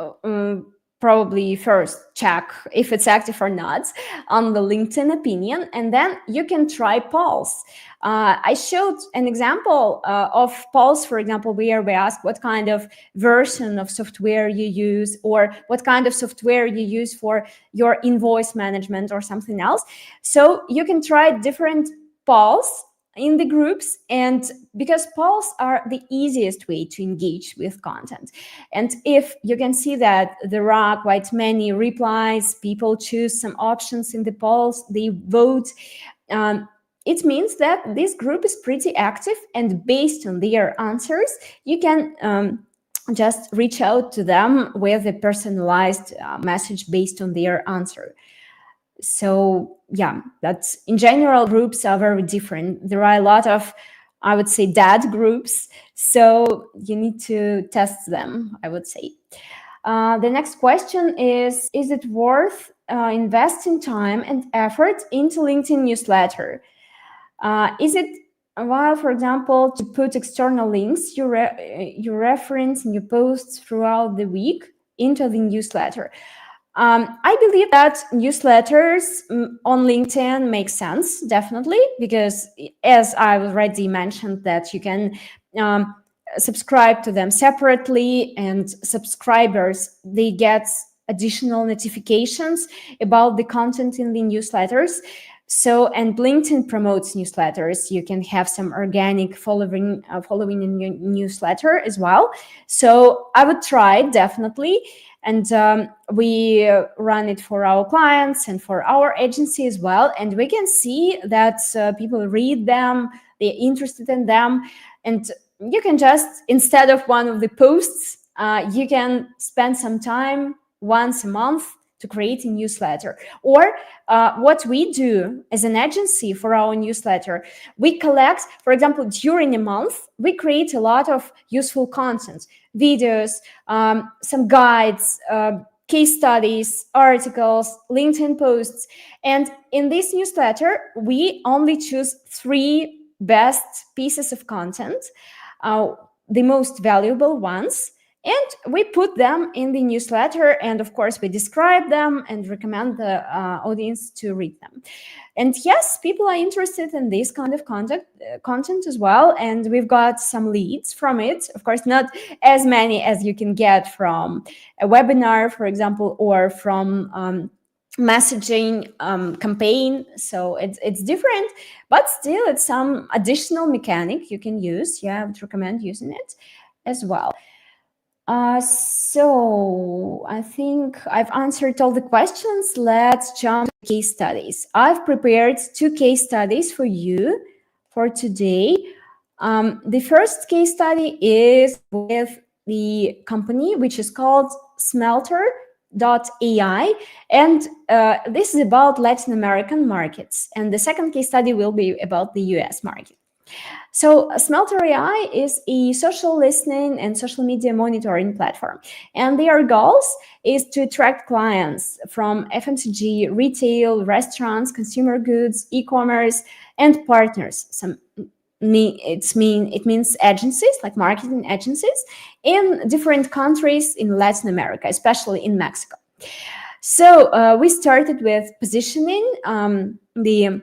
probably first check if it's active or not on the LinkedIn opinion, and then you can try polls. I showed an example of polls, for example, where we ask what kind of version of software you use or what kind of software you use for your invoice management or something else. So you can try different polls in the groups, and because polls are the easiest way to engage with content. And if you can see that there are quite many replies, people choose some options in the polls, they vote, it means that this group is pretty active, and based on their answers, you can just reach out to them with a personalized message based on their answer. So yeah, that's in general, groups are very different. There are a lot of, I would say, dead groups, so you need to test them, I would say. The next question is it worth investing time and effort into LinkedIn newsletter? Is it while, for example, to put external links you reference in your posts throughout the week into the newsletter? I believe that newsletters on LinkedIn make sense, definitely, because as I already mentioned, that you can subscribe to them separately, and subscribers, they get additional notifications about the content in the newsletters. So, and LinkedIn promotes newsletters. You can have some organic following in your newsletter as well. So I would try it, definitely. And we run it for our clients and for our agency as well. And we can see that people read them, they're interested in them. And you can just, instead of one of the posts, you can spend some time once a month to create a newsletter. Or what we do as an agency for our newsletter, we collect, for example, during a month, we create a lot of useful content, videos, some guides, case studies, articles, LinkedIn posts. And in this newsletter, we only choose 3 best pieces of content, the most valuable ones, and we put them in the newsletter. And of course, we describe them and recommend the audience to read them. And yes, people are interested in this kind of content as well. And we've got some leads from it. Of course, not as many as you can get from a webinar, for example, or from messaging campaign. So it's different, but still it's some additional mechanic you can use. Yeah, I would recommend using it as well. So I think I've answered all the questions. Let's jump to case studies. I've prepared 2 case studies for you for today. The first case study is with the company, which is called Smelter.ai, and this is about Latin American markets. And the second case study will be about the US market. So Smelter.ai is a social listening and social media monitoring platform. And their goals is to attract clients from FMCG, retail, restaurants, consumer goods, e-commerce, and partners. It means agencies, like marketing agencies, in different countries in Latin America, especially in Mexico. So we started with positioning the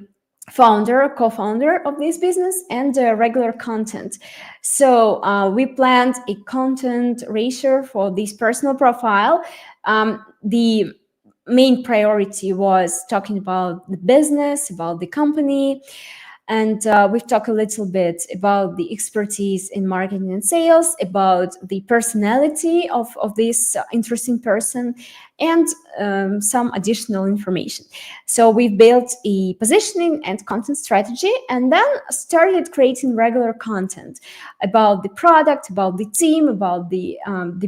co-founder of this business, and regular content. So we planned a content ratio for this personal profile. The main priority was talking about the business, about the company, and we've talked a little bit about the expertise in marketing and sales, about the personality of this interesting person, and some additional information. So we've built a positioning and content strategy, and then started creating regular content about the product, about the team, about the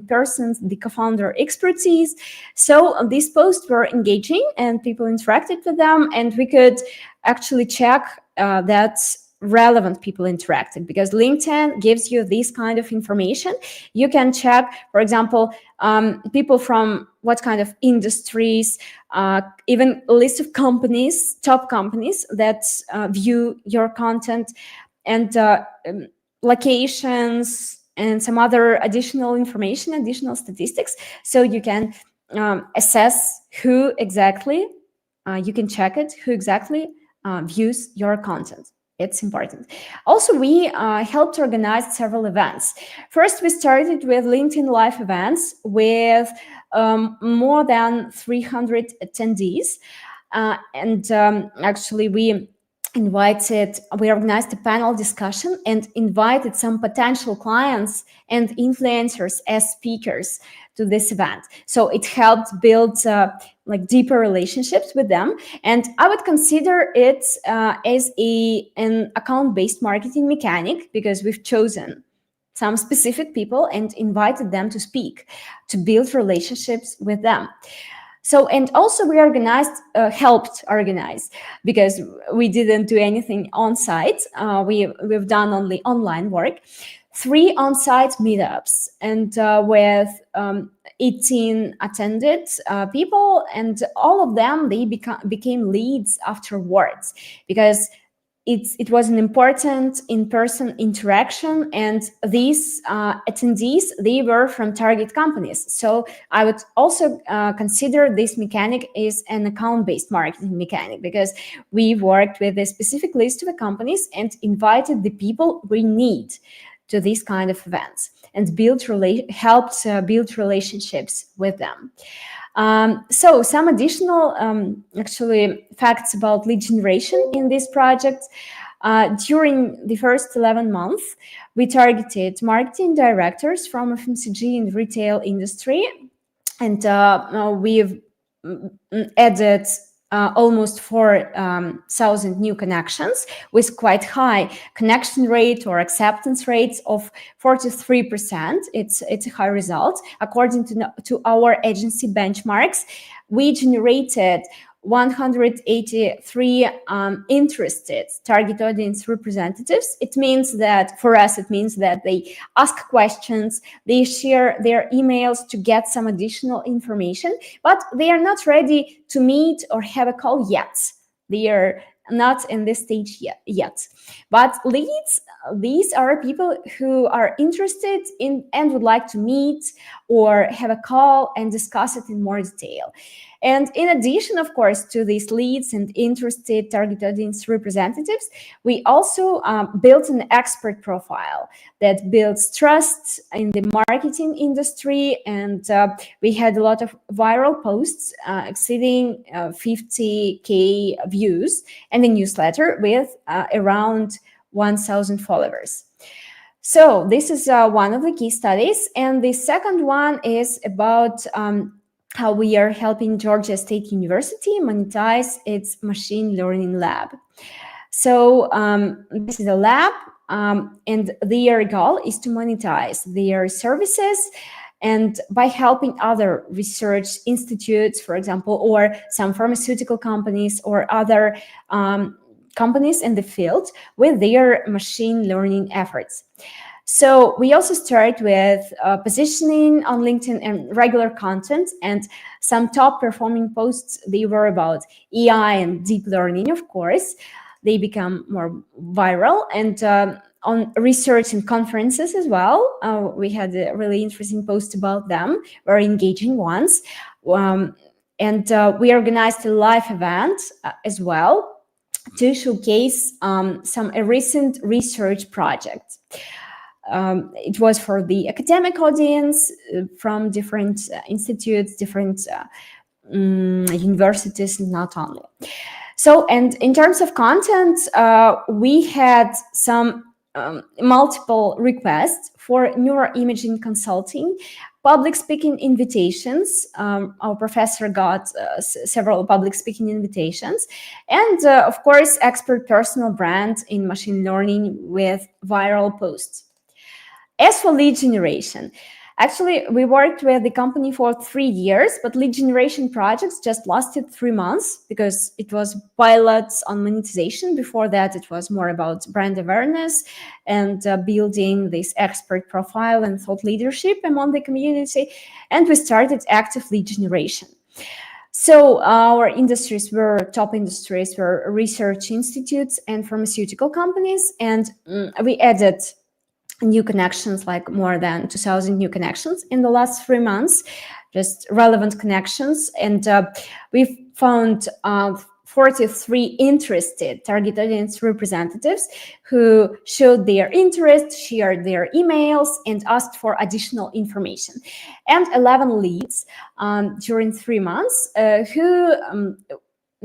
persons, the co-founder expertise. So these posts were engaging, and people interacted with them, and we could actually check that relevant people interacted, because LinkedIn gives you this kind of information. You can check, for example, people from what kind of industries, even a list of companies, top companies that view your content, and locations, and some other additional information, additional statistics. So you can assess who exactly, you can check it, who exactly views your content. It's important. Also, we helped organize several events. First, we started with LinkedIn Live events with more than 300 attendees. And actually, we organized a panel discussion and invited some potential clients and influencers as speakers to this event. So it helped build like deeper relationships with them. And I would consider it as an account-based marketing mechanic, because we've chosen some specific people and invited them to speak, to build relationships with them. So, and also we helped organize, because we didn't do anything on site. We've done only online work. 3 on-site meetups, and with 18 attended people, and all of them, they became leads afterwards, because it was an important in-person interaction, and these attendees, they were from target companies. So I would also consider this mechanic is an account-based marketing mechanic, because we worked with a specific list of companies and invited the people we need to these kind of events, and helped build relationships with them. So some additional actually facts about lead generation in this project. During the first 11 months, we targeted marketing directors from FMCG and retail industry, and we've added almost 4,000 new connections, with quite high connection rate or acceptance rates of 43%. It's a high result. According to our agency benchmarks, we generated 183 interested target audience representatives. It means that, for us, it means that they ask questions, they share their emails to get some additional information, but they are not ready to meet or have a call yet. They are not in this stage yet. But leads, these are people who are interested in and would like to meet or have a call and discuss it in more detail. And in addition, of course, to these leads and interested target audience representatives, we also built an expert profile that builds trust in the marketing industry. And we had a lot of viral posts exceeding 50K views, and a newsletter with around 1,000 followers. So this is one of the key studies. And the second one is about how we are helping Georgia State University monetize its machine learning lab. So this is a lab, and their goal is to monetize their services, and by helping other research institutes, for example, or some pharmaceutical companies or other companies in the field with their machine learning efforts. So we also start with positioning on LinkedIn and regular content, and some top performing posts, they were about AI and deep learning, of course. They become more viral, and on research and conferences as well. We had a really interesting post about them, very engaging ones. And we organized a live event as well, to showcase a recent research project. It was for the academic audience from different institutes, different universities, not only. So, and in terms of content, we had some multiple requests for neuroimaging consulting, public speaking invitations. Our professor got several public speaking invitations, and of course, expert personal brand in machine learning with viral posts. As for lead generation, actually, we worked with the company for 3 years, but lead generation projects just lasted 3 months because it was pilots on monetization. Before that, it was more about brand awareness and building this expert profile and thought leadership among the community. And we started active lead generation. So our top industries were research institutes and pharmaceutical companies, and we added new connections, like more than 2,000 new connections in the last 3 months, just relevant connections. And we've found 43 interested target audience representatives who showed their interest, shared their emails, and asked for additional information. And 11 leads during 3 months who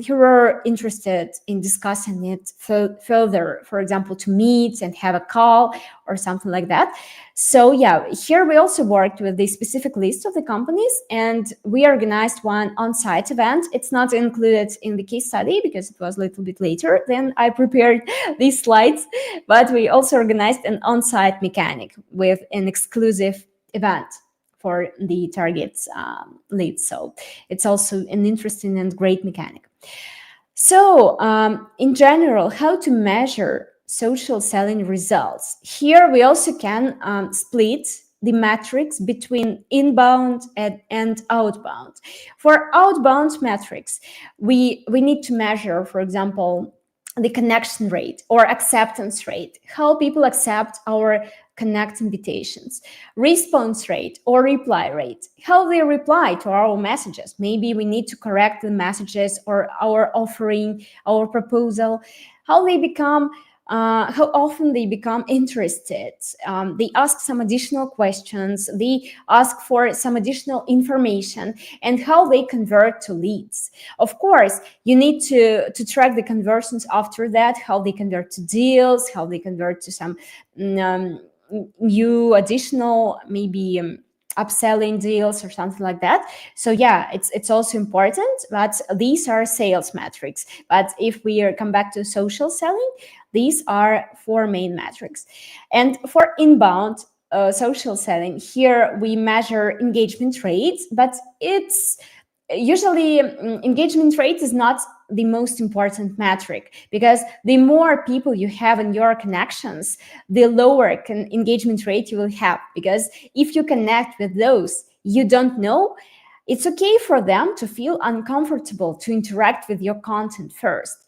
were interested in discussing it further, for example, to meet and have a call or something like that. So yeah, here we also worked with the specific list of the companies, and we organized one on-site event. It's not included in the case study because it was a little bit later than I prepared these slides, but we also organized an on-site mechanic with an exclusive event for the targets leads. So it's also an interesting and great mechanic. So in general, how to measure social selling results? Here we also can split the metrics between inbound and outbound. For outbound metrics, we need to measure, for example, the connection rate or acceptance rate, how people accept our connect invitations, response rate or reply rate, how they reply to our messages. Maybe we need to correct the messages or our offering, our proposal, how they become how often they become interested. They ask some additional questions, they ask for some additional information, and how they convert to leads. Of course, you need to track the conversions after that, how they convert to deals, how they convert to some new additional, maybe upselling deals or something like that. So yeah, it's also important, but these are sales metrics. But if we come back to social selling, these are 4 main metrics. And for inbound social selling, here we measure engagement rates, but it's usually engagement rate is not the most important metric, because the more people you have in your connections, the lower engagement rate you will have. Because if you connect with those you don't know, it's okay for them to feel uncomfortable to interact with your content first.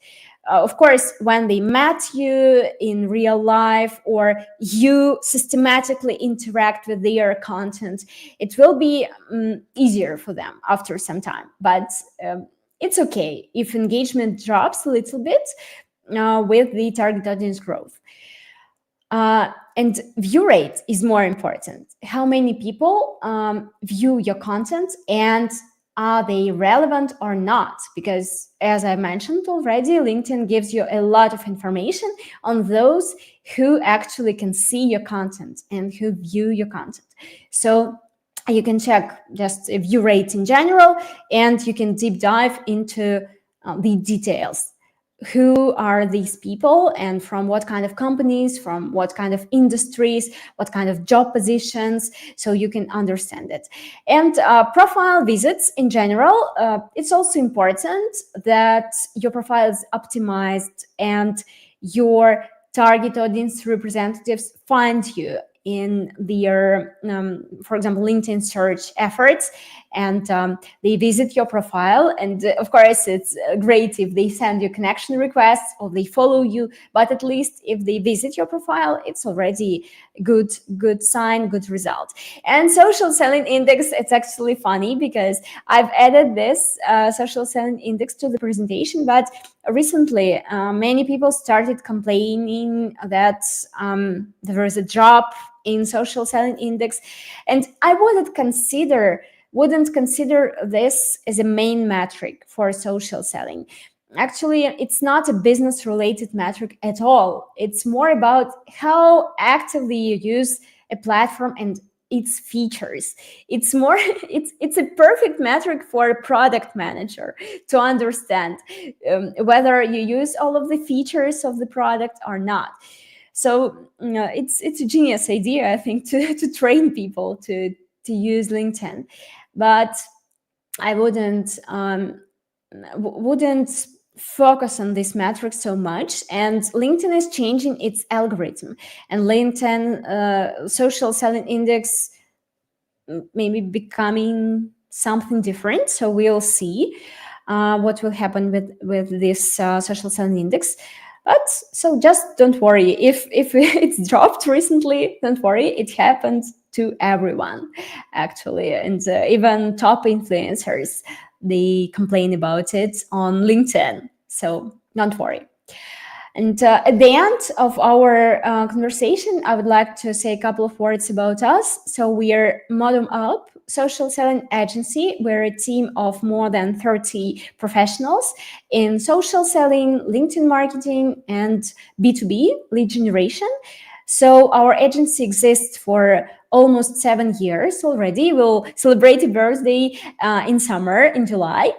Of course, when they met you in real life or you systematically interact with their content, it will be easier for them after some time. But it's okay if engagement drops a little bit with the target audience growth. And view rate is more important. How many people view your content, and are they relevant or not? Because as I mentioned already, LinkedIn gives you a lot of information on those who actually can see your content and who view your content. So you can check just a view rate in general, and you can deep dive into the details. Who are these people, and from what kind of companies, from what kind of industries, what kind of job positions, so you can understand it. And profile visits in general, it's also important that your profile is optimized and your target audience representatives find you in their, for example, LinkedIn search efforts, and they visit your profile. And of course, it's great if they send you connection requests or they follow you, but at least if they visit your profile, it's already good sign, good result. And social selling index, it's actually funny because I've added this social selling index to the presentation, but recently many people started complaining that there is a drop in social selling index, and I wouldn't consider this as a main metric for social selling. Actually, it's not a business related metric at all. It's more about how actively you use a platform and its features. It's more it's a perfect metric for a product manager to understand whether you use all of the features of the product or not. So it's a genius idea, I think, to train people to use LinkedIn, but I wouldn't focus on this metric so much. And LinkedIn is changing its algorithm, and LinkedIn social selling index maybe becoming something different. So we'll see what will happen with this social selling index. But so just don't worry if it's dropped recently. Don't worry, it happened to everyone actually, and even top influencers, they complain about it on LinkedIn. So don't worry. And at the end of our conversation, I would like to say a couple of words about us. So we are Modum Up social selling agency. We're a team of more than 30 professionals in social selling, LinkedIn marketing, and B2B lead generation. So our agency exists for almost 7 years already. We'll celebrate a birthday in summer, in July.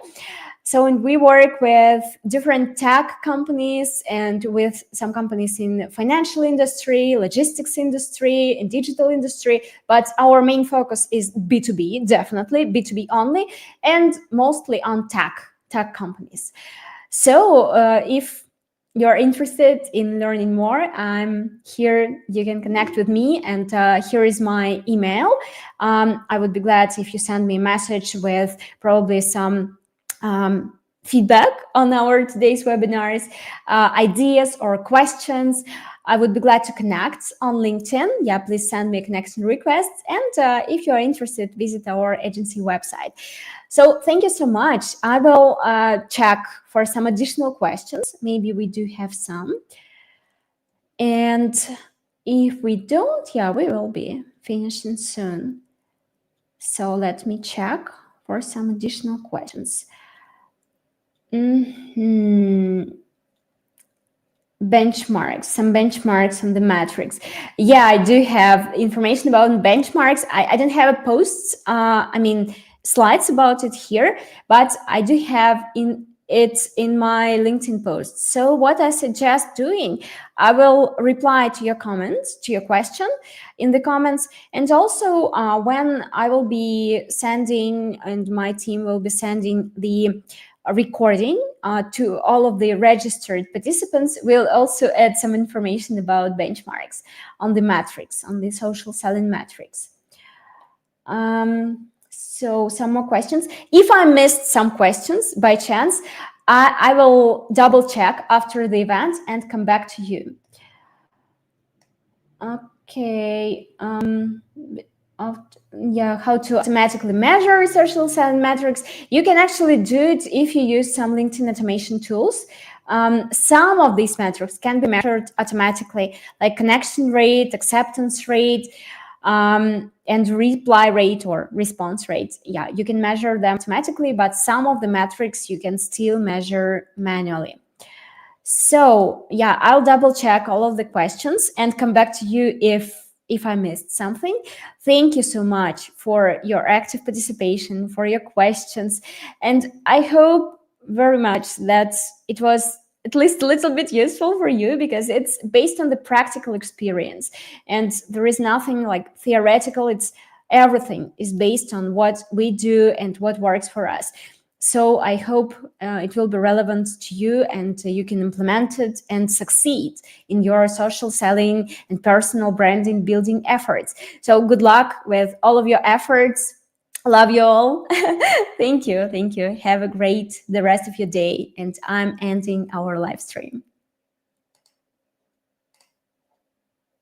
So, and we work with different tech companies and with some companies in financial industry, logistics industry, and digital industry. But our main focus is B2B, definitely B2B only, and mostly on tech companies. So, if you're interested in learning more, I'm here. You can connect with me, and here is my email. I would be glad if you send me a message with probably some feedback on our today's webinars, ideas or questions. I would be glad to connect on LinkedIn. Yeah, please send me a connection request. And if you are interested, visit our agency website. So thank you so much. I will check for some additional questions. Maybe we do have some. And if we don't, yeah, we will be finishing soon. So let me check for some additional questions. Benchmarks, some benchmarks on the metrics. Yeah, I do have information about benchmarks. I don't have a posts, slides about it here, but I do have it in my LinkedIn post. So what I suggest doing, I will reply to your comments, to your question in the comments. And also when I will be sending, and my team will be sending the recording to all of the registered participants, we'll also add some information about benchmarks on the metrics, on the social selling metrics. So some more questions. If I missed some questions by chance, I will double check after the event and come back to you. Okay. How to automatically measure social selling metrics. You can actually do it if you use some LinkedIn automation tools. Some of these metrics can be measured automatically, like connection rate, acceptance rate, and reply rate or response rate. Yeah, you can measure them automatically, but some of the metrics you can still measure manually. So yeah, I'll double check all of the questions and come back to you if I missed something. Thank you so much for your active participation, for your questions. And I hope very much that it was at least a little bit useful for you, because it's based on the practical experience. And there is nothing like theoretical. It's everything is based on what we do and what works for us. So I hope it will be relevant to you, and you can implement it and succeed in your social selling and personal branding building efforts. So good luck with all of your efforts. Love you all. Thank you. Thank you. Have a great the rest of your day. And I'm ending our live stream.